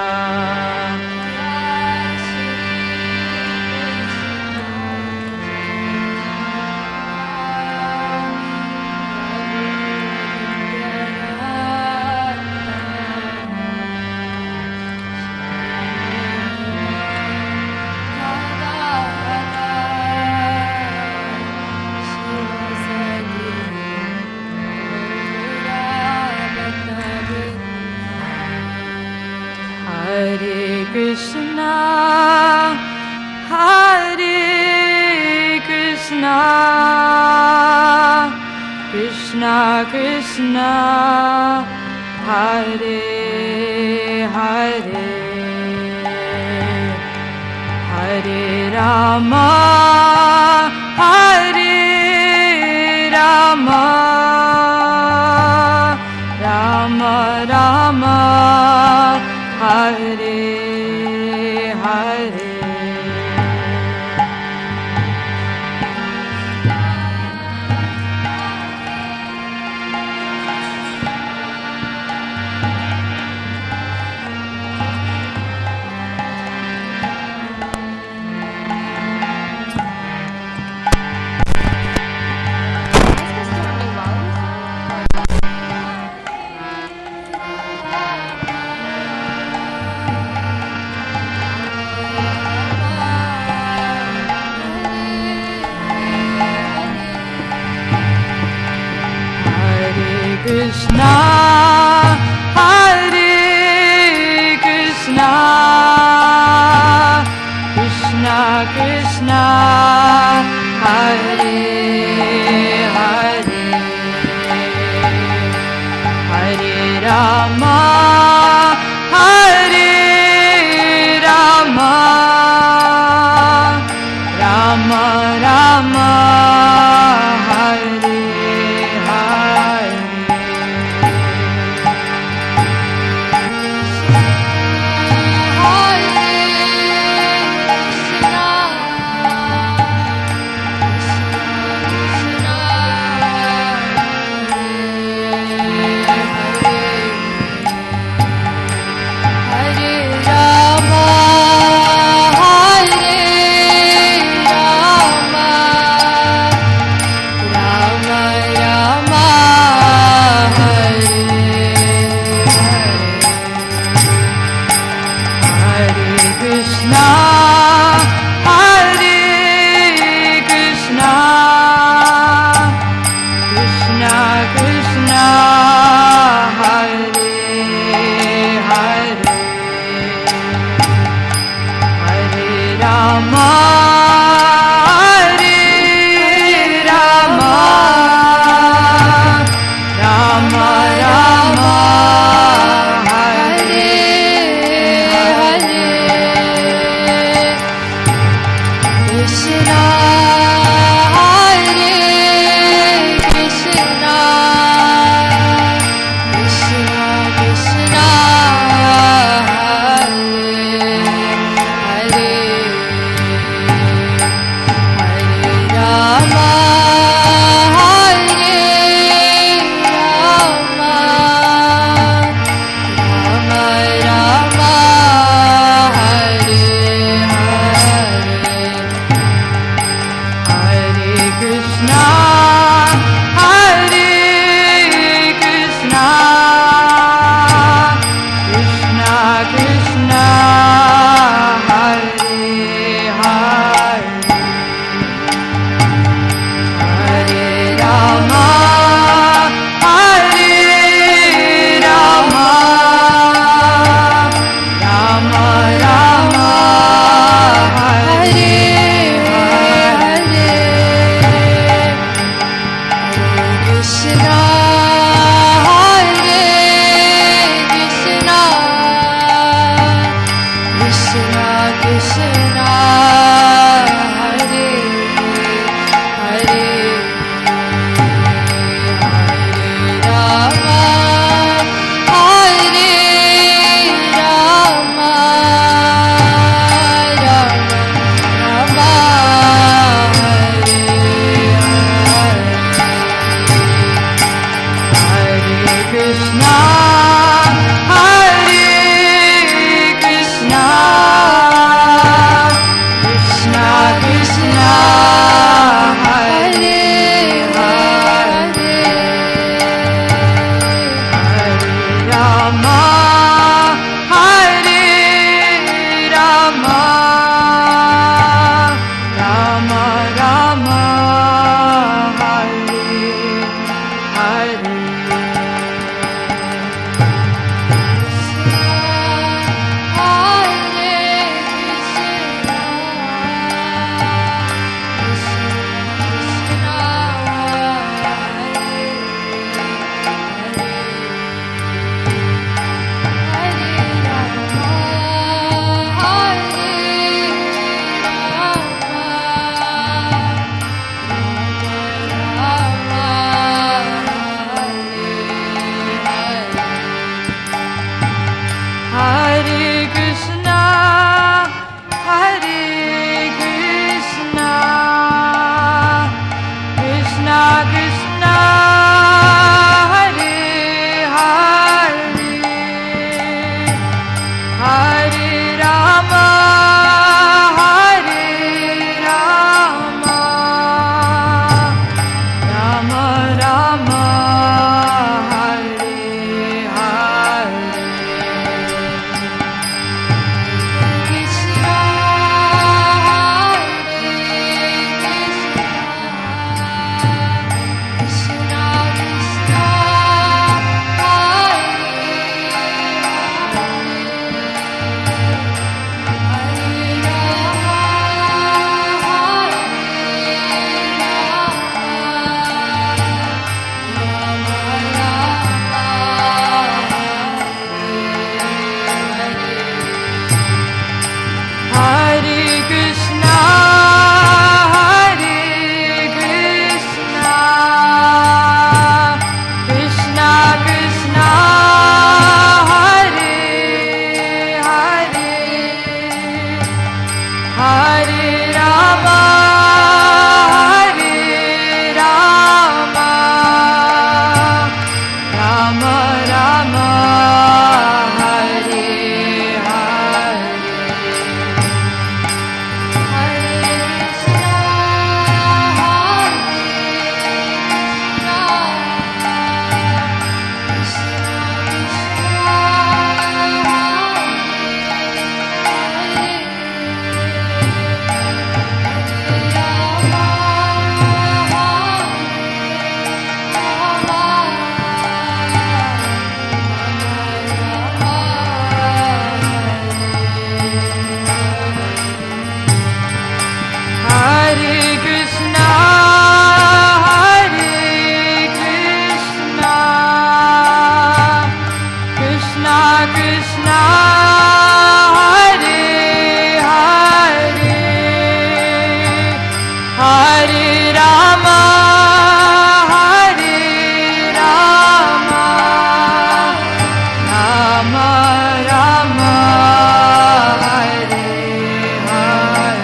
Hare Krishna, Hare Krishna, Krishna Krishna, Hare Hare, Hare Rama, Hare Rama, Rama Rama, Hare Hare. Krishna, Hare Krishna, Krishna Krishna, Hare Hare, Hare Rama, Hare Rama, Rama Rama, Hare Hare Rama, Hare Rama, Rama Rama, Hare Hare, Hare Krishna, Hare Krishna, Krishna Krishna, Hare Hare, Hare Rama, Hare Rama, Rama Rama, Hare Hare.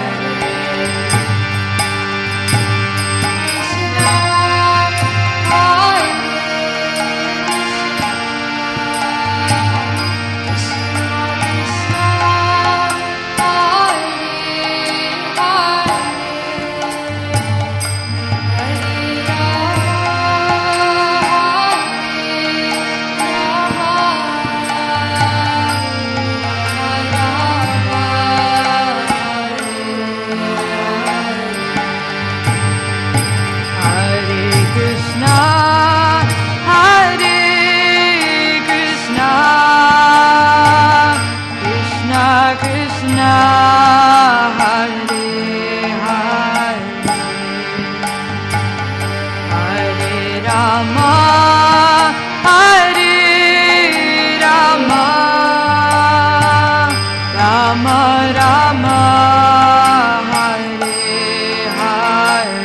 Hare Krishna, Hare Krishna, Krishna Krishna, Hare Hare, Hare Rama, Hare Rama, Rama Rama, Hare Hare.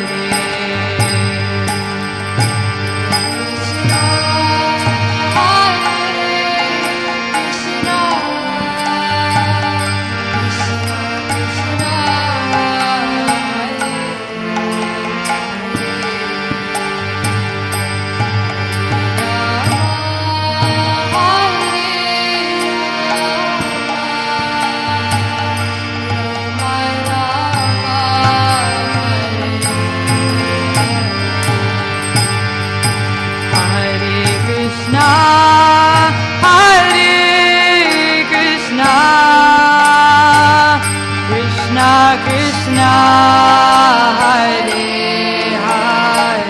Hare Krishna, Hare Krishna, Krishna Krishna, Hare Hare,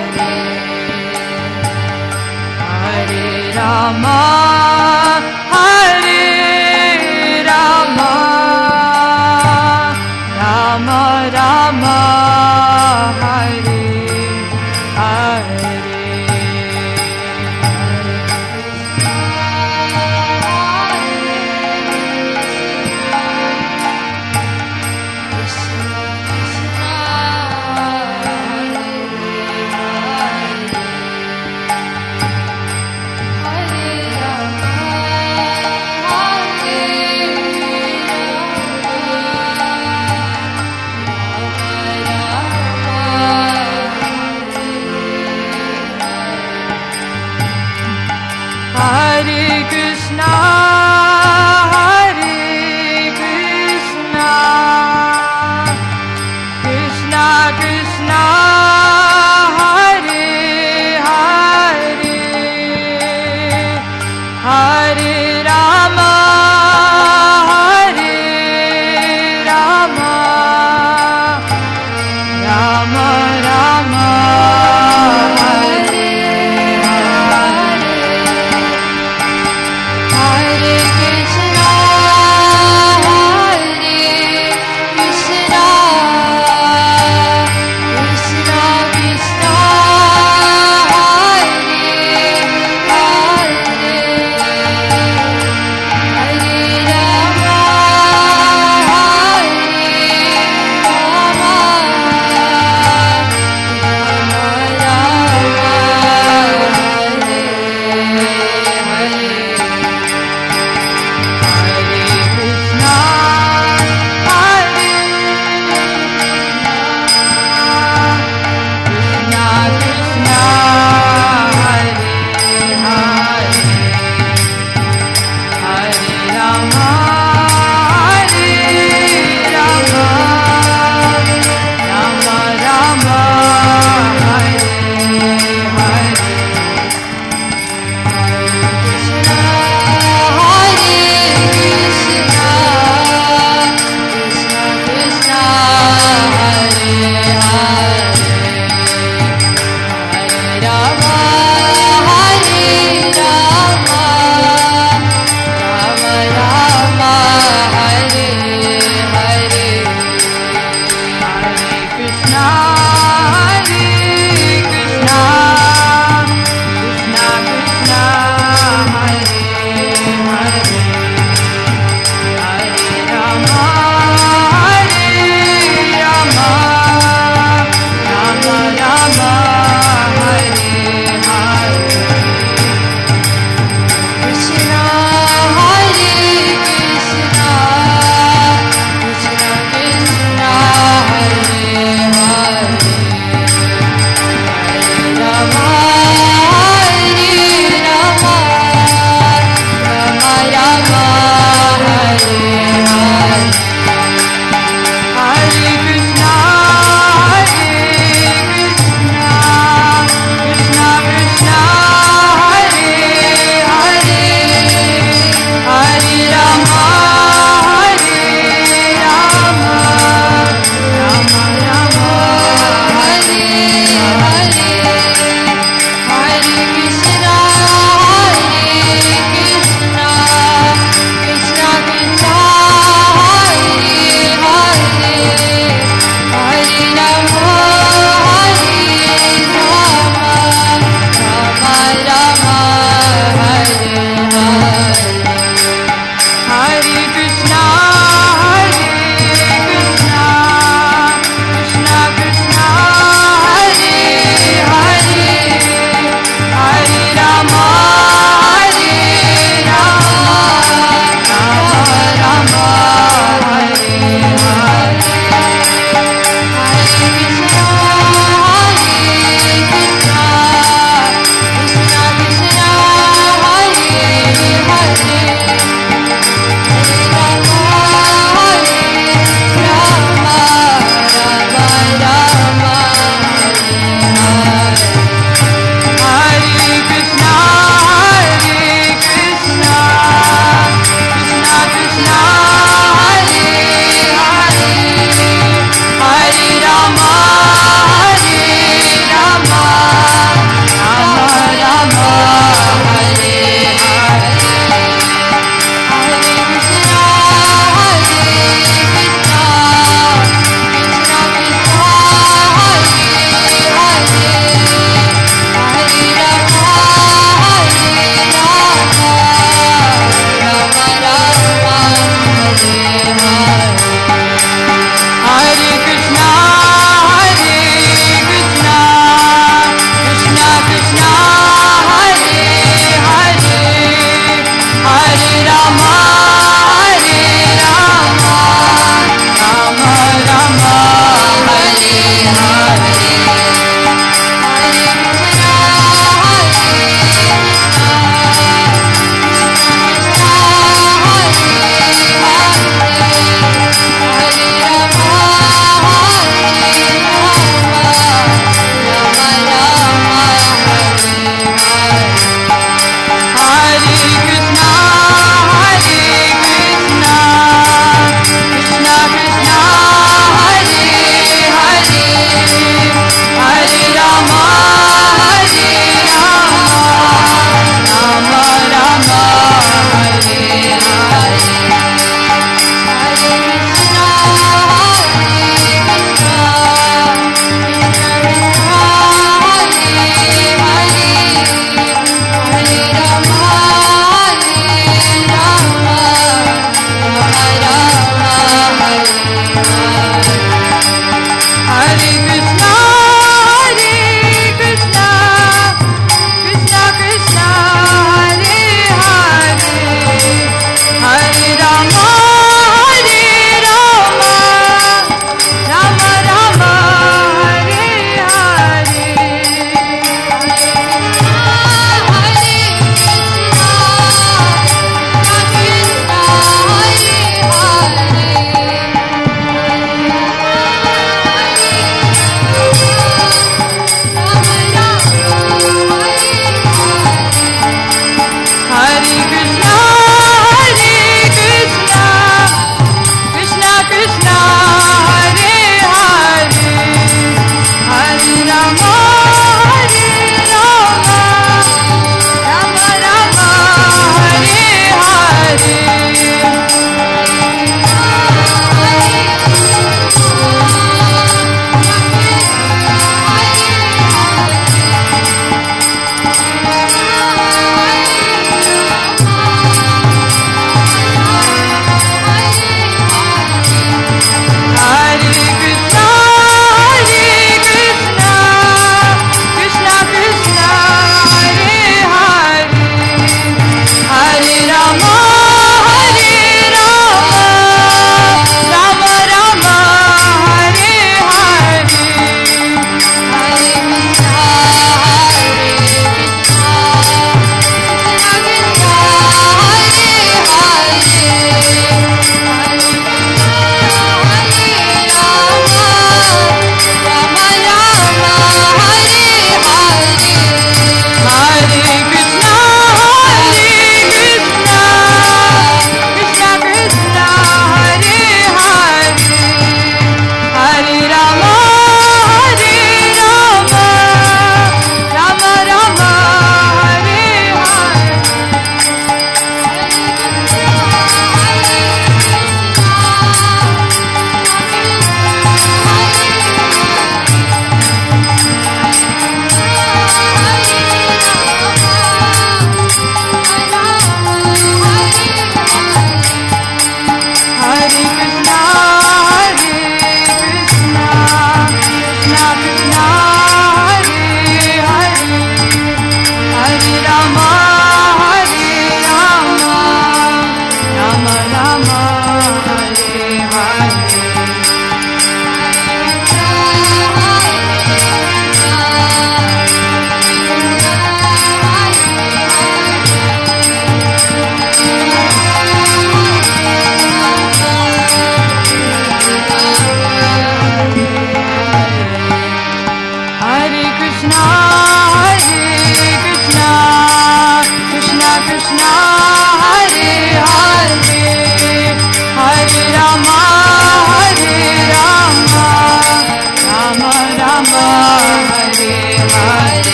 Hare Rama, Hare Rama, Rama Rama, Hare Hare. Hare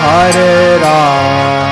Hare Rama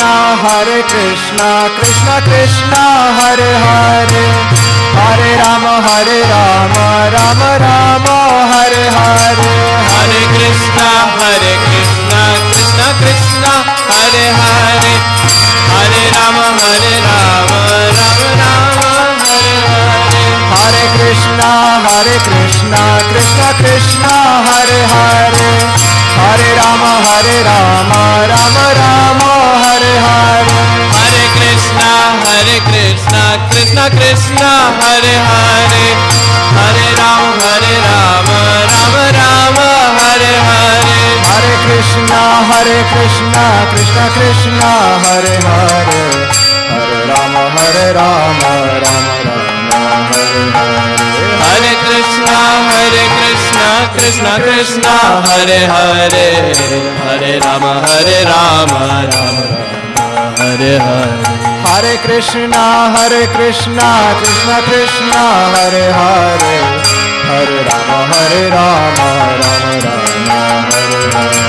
Hare Krishna, Krishna Krishna, Hare Hare, Hare Rama, Rama Rama, Hare Hare, Hare Krishna, Krishna Krishna, Hare Hare, Hare Rama, Rama Rama, Hare Hare. Hare Krishna, Krishna Krishna, Hare Hare, Hare Rama, Rama Rama, Hare Hare. Hare Krishna, Krishna Krishna, Hare Hare, Hare Rama, Rama Rama, Hare Hare. Hare Krishna, Krishna Krishna, Hare Hare, Hare Rama, Rama Rama, Hare Hare. Hare Krishna, Krishna Krishna, Hare Hare, Hare Rama, Rama Rama, Hare Hare. Hare Krishna, Krishna Krishna, Hare Hare, Hare Rama, Rama Rama, Hare Hare.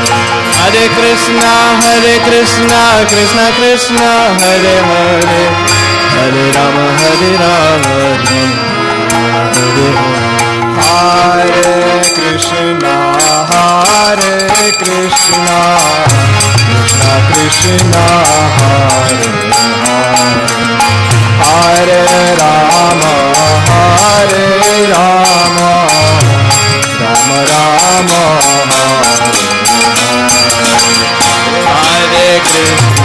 Hare Krishna, Krishna Krishna, Hare Hare, Hare Rama, Rama Rama, Hare Hare. Hare Krishna, Krishna Krishna, Hare Hare, Hare Rama, Rama Rama, Hare Krishna, Krishna Hare Rama, Rama Rama, Hare Krishna,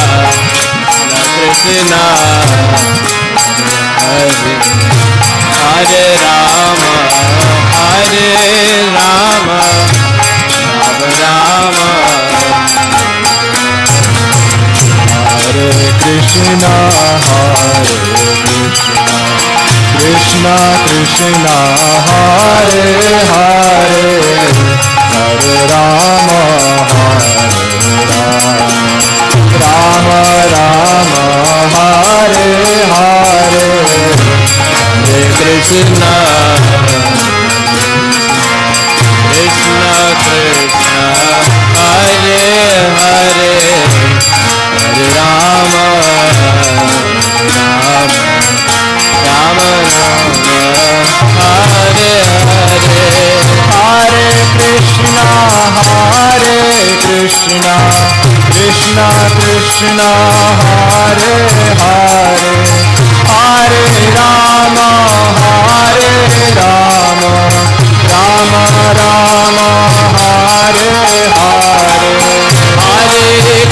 Krishna Krishna, Hare Hare, Hare Rama, Rama Rama, Hare Hare. Hare Krishna, Krishna Krishna, Hare Hare, Hare Rama, Rama Rama, Hare Hare. Hare Krishna, Krishna Krishna, Hare Hare, Hare Rama, Rama Rama, Hare Hare. Hare Krishna, Krishna Krishna, Hare Hare, Hare Rama, Rama Rama, Hare Hare. Hare Krishna, Krishna Krishna, Hare Hare, Hare Rama, Rama Rama, Hare Hare. Hare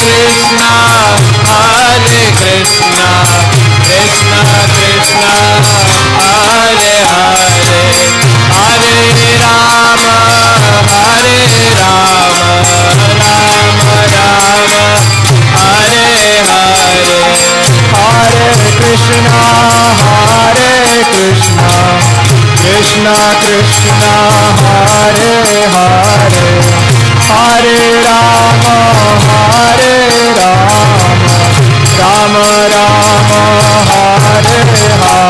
Krishna, Krishna Krishna, Hare Hare, Hare Rama, Rama Rama, Hare Krishna, Krishna Krishna, Hare Hare, Hare Ram, Ram Ram, Hare Hare.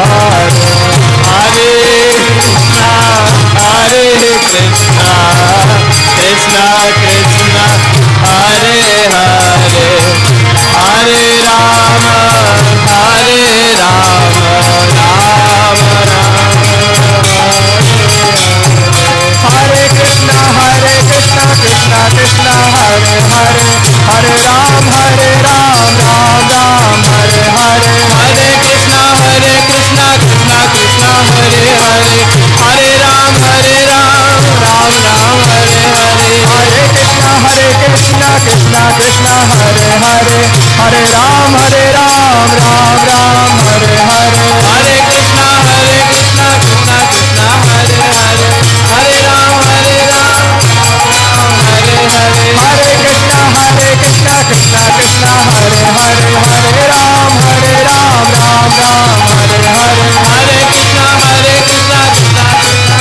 Hare Krishna, Krishna Krishna, Hare Hare, Hare Ram, Ram Ram, Hare Hare. Hare Krishna, Krishna Krishna, Hare Hare, Hare Ram, Ram Ram, Hare Hare. Hare Krishna, Krishna Krishna, Hare Hare, Hare Ram, Hare Hare. Hare Krishna, Krishna Krishna, Hare Hare, Hare Ram, Ram Ram, Hare Hare. Hare Krishna, Krishna Krishna,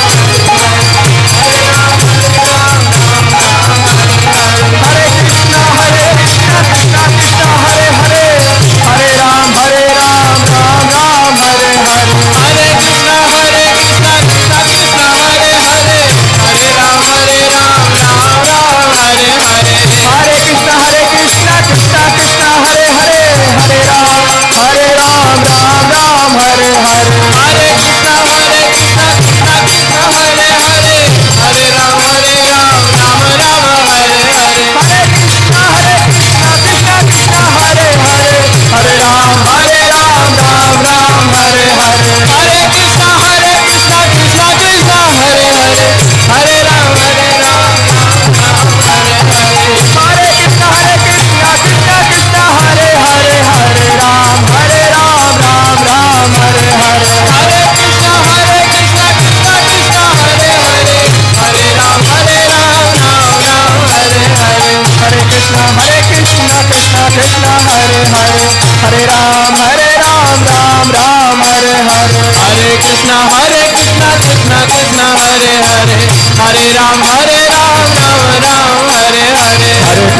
Hare Ram, Hare Krishna, Krishna Krishna, Hare Hare, Hare Ram,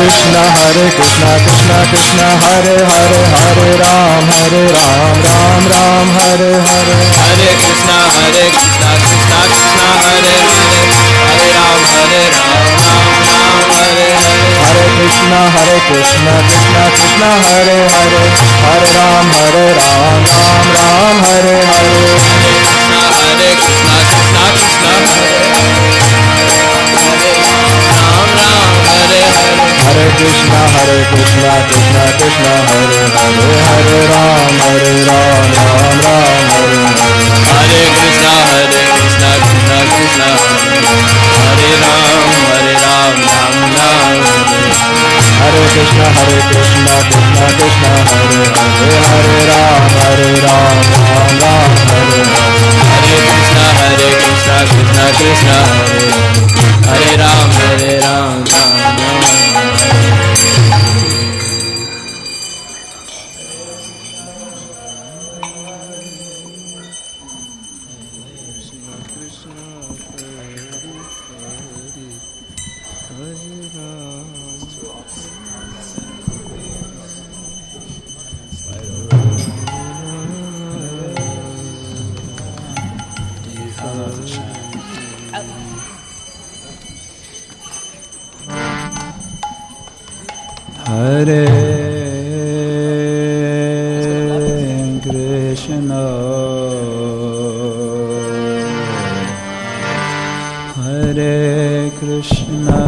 Krishna Krishna Krishna Hare Hare Hare Ram Ram Ram Hare Hare Hare Krishna Krishna Krishna Hare Hare Hare Ram Ram Hare Hare Hare Krishna Krishna Krishna Hare Hare Hare Ram Ram Hare Hare Hare Krishna Krishna Krishna Hare Hare Krishna Krishna Krishna Hare Hare Hare Ram Ram Hare Hare Hare Krishna Krishna Krishna Hare Ram Ram Hare Hare Krishna Krishna Krishna Hare Hare Hare Ram Ram Hare Hare Krishna Krishna Krishna Hare Ram Ram Hare Krishna Hare Krishna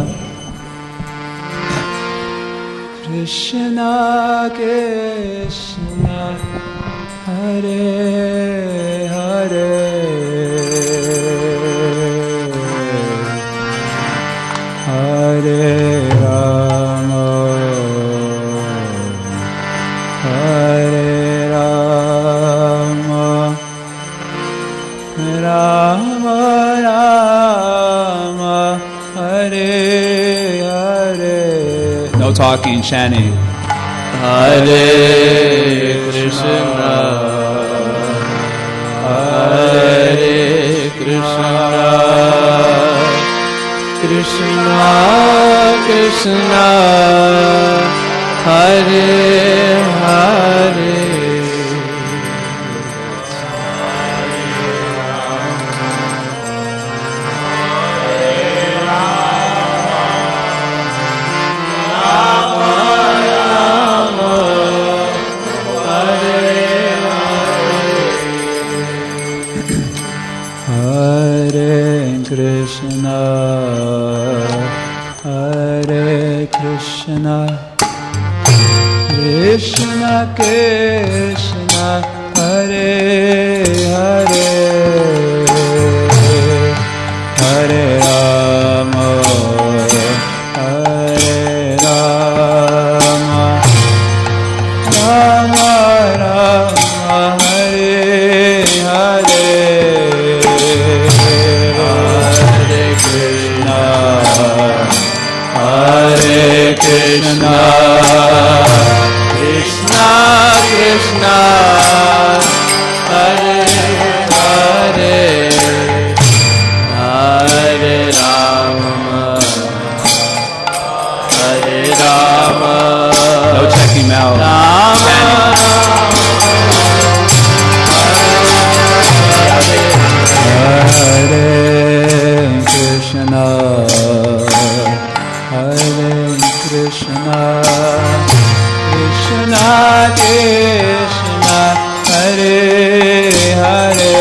Krishna Krishna Hare Hare Hare Rama Hare Rama Rama Rama Hare Hare. No talking, chanting. Hare Krishna Hare Krishna Krishna Krishna Hare Hare Krishna Hare Krishna Krishna Krishna Hare Hare Hare Rama Hare Rama Rama Rama Hare Hare Hare Krishna Krishna Krishna Hare Hare Hare Rama Hare Rama. No checking out. Hare Krishna Hare Krishna Krishna Krishna Hare Hare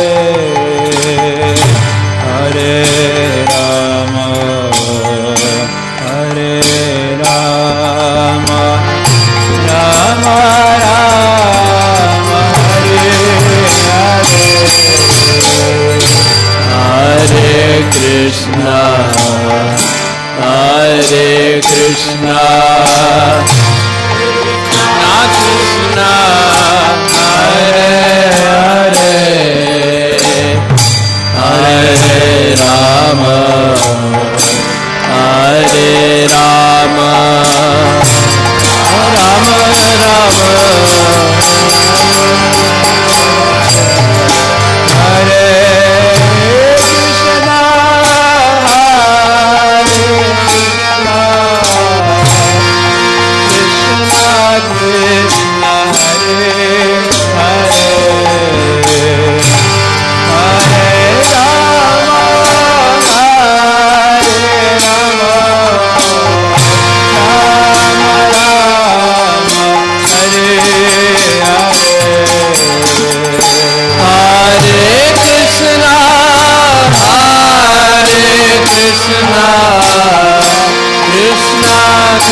Hare Rama Hare Rama Rama Rama Hare Hare Hare Krishna Hare Krishna Krishna Hare Hare Hare Rama Hare Rama Rama Rama Hare Krishna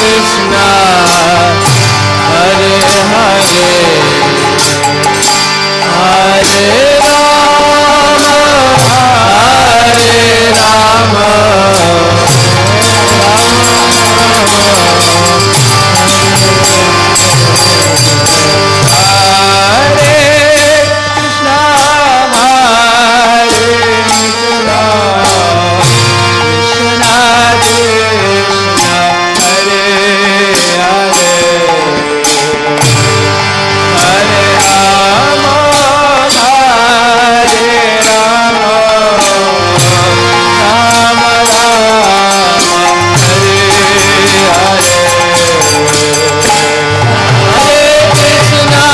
Krishna, Hare Hare, Hare Rama, Hare Rama, Krishna Krishna, Hare Hare, Hare Rama, Hare Rama, Rama Hare Krishna,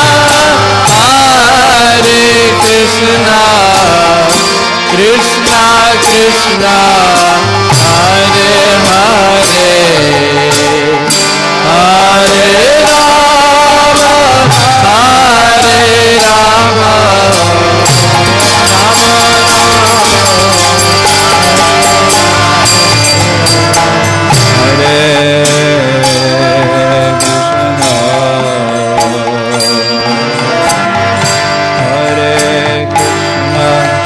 Hare Krishna,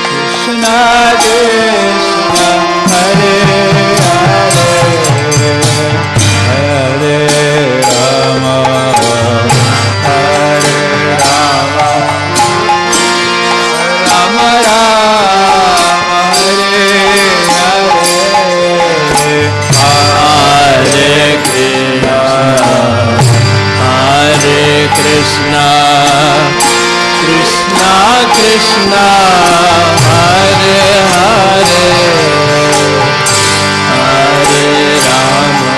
Krishna Krishna, Hare Hare, Hare Rama, Hare Rama, Rama Rama, Hare Hare, Hare Krishna, Hare Krishna, Krishna Krishna, Hare Hare, Hare Rama,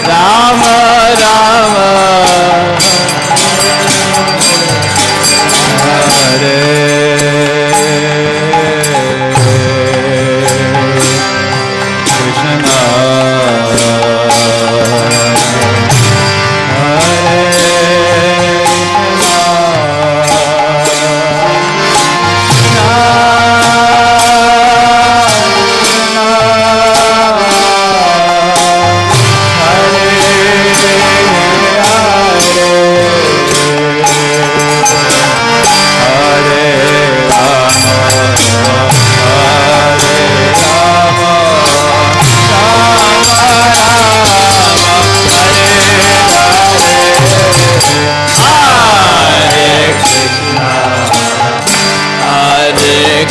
Rama Rama, Hare Krishna,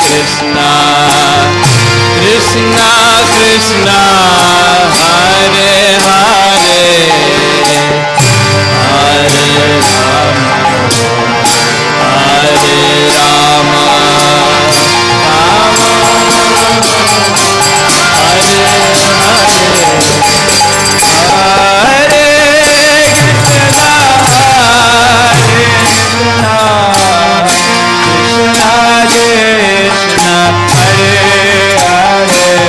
Krishna, Krishna Krishna, Hare Hare, Hare Rama, Hare Rama, Rama Hare Hare, Hare Krishna, Hare Krishna, Krishna Krishna, Hare Hare,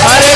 Hare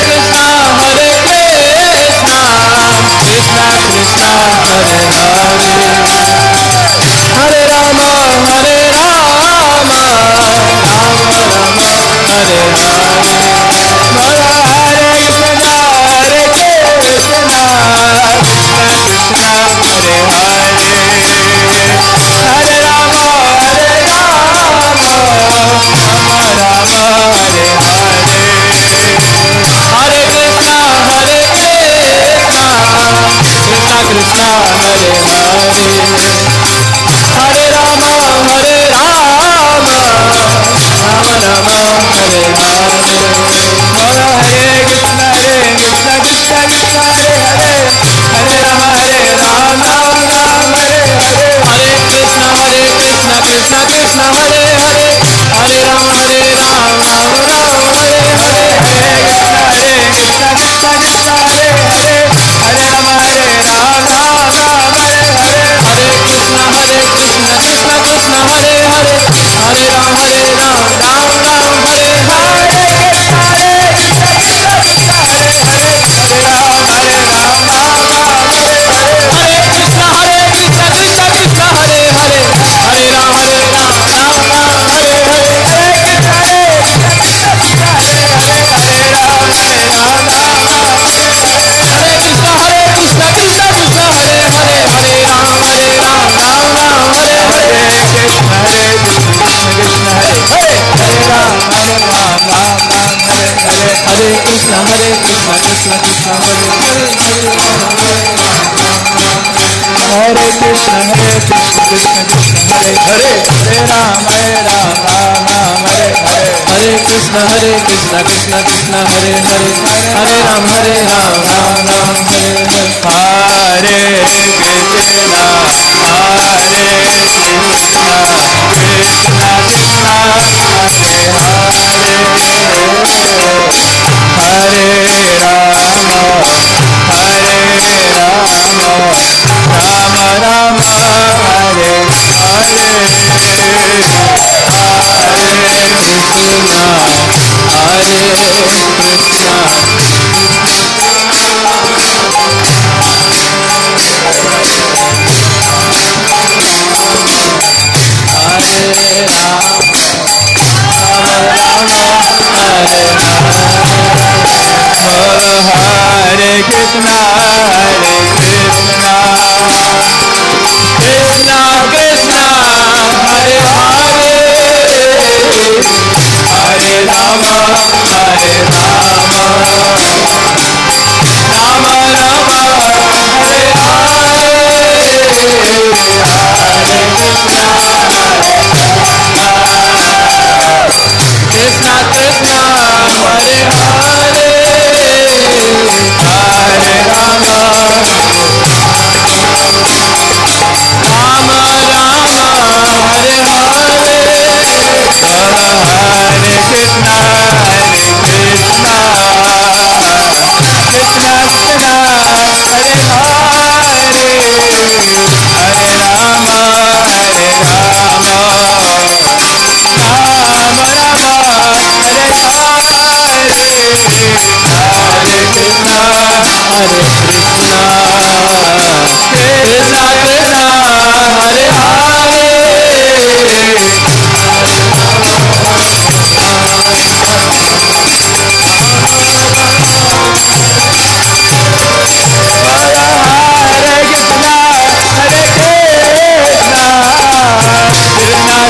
Krishna Krishna Hare Hare Hare Krishna Krishna Krishna Hare Hare Hare Ram Ram Hare Hare Hare Krishna Krishna Krishna Hare Hare Hare Ram Ram Ram Hare Hare Hare Krishna Krishna Krishna Hare Hare Hare Rama Rama Hare Hare Hare Krishna Krishna Krishna Hare Hare Hare Rama Hare Rama Rama Rama Hare Hare Hare Krishna Krishna Krishna Hare Hare Hare Rama Rama Rama Hare Hare Hare Krishna Krishna Krishna Hare Hare Hare Rama Hare Rama Rama Rama Hare Hare Hare Krishna Krishna Krishna Hare Hare Hare Krishna Hare Krishna Krishna Krishna Hare Hare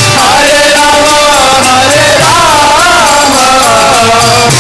Hare Rama Hare Rama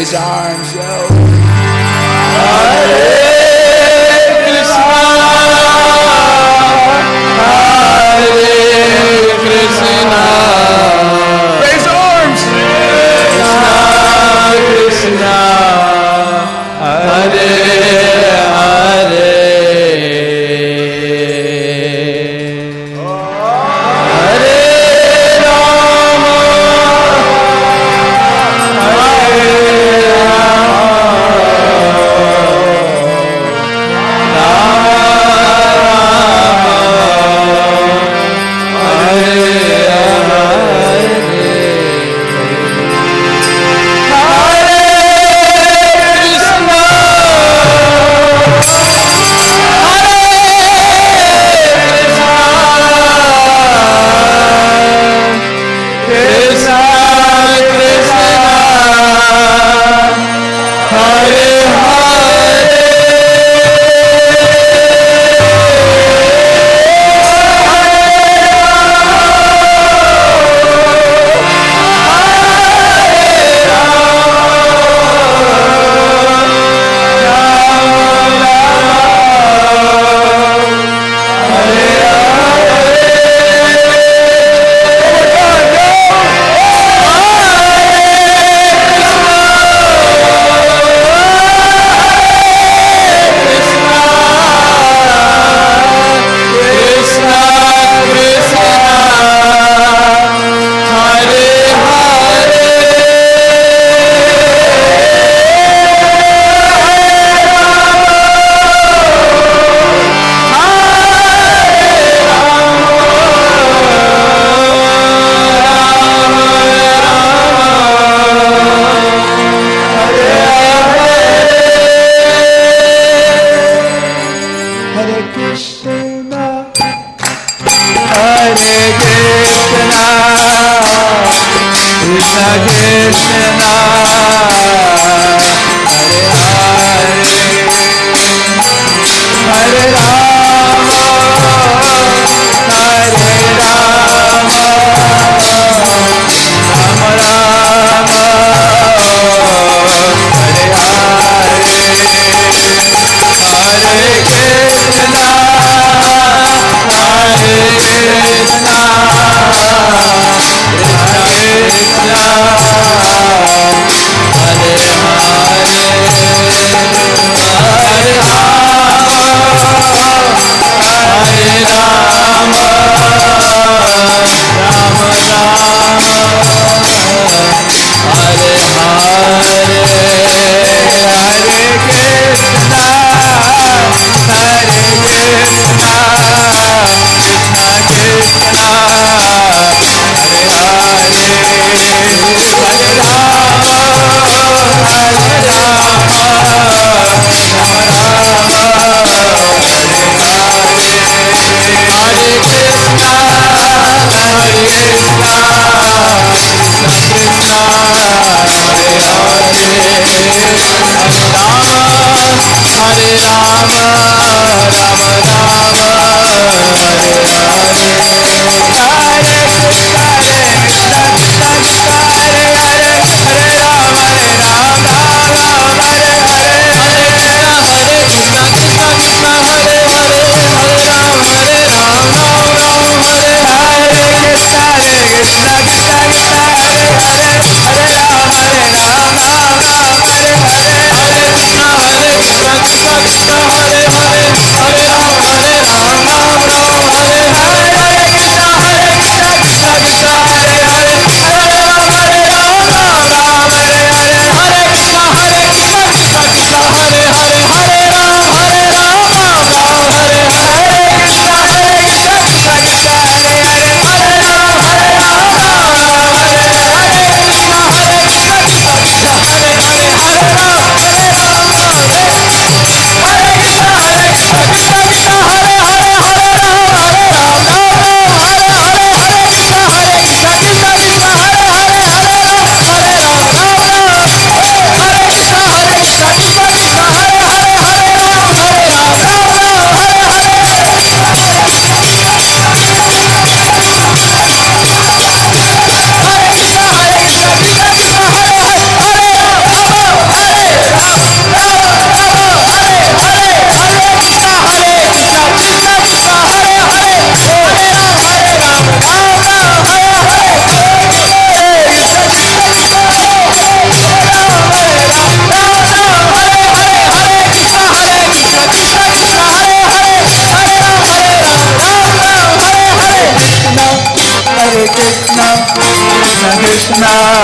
his arms, yo. Hare Krishna, Hare Krishna. Raise arms. Krishna, Hare Hare. Hare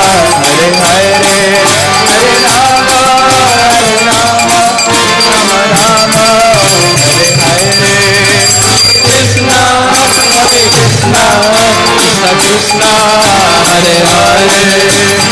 Hare Hare, Hare Rama, Rama Rama, Hare Hare. Krishna, Hare Krishna, Krishna Krishna, Hare Hare.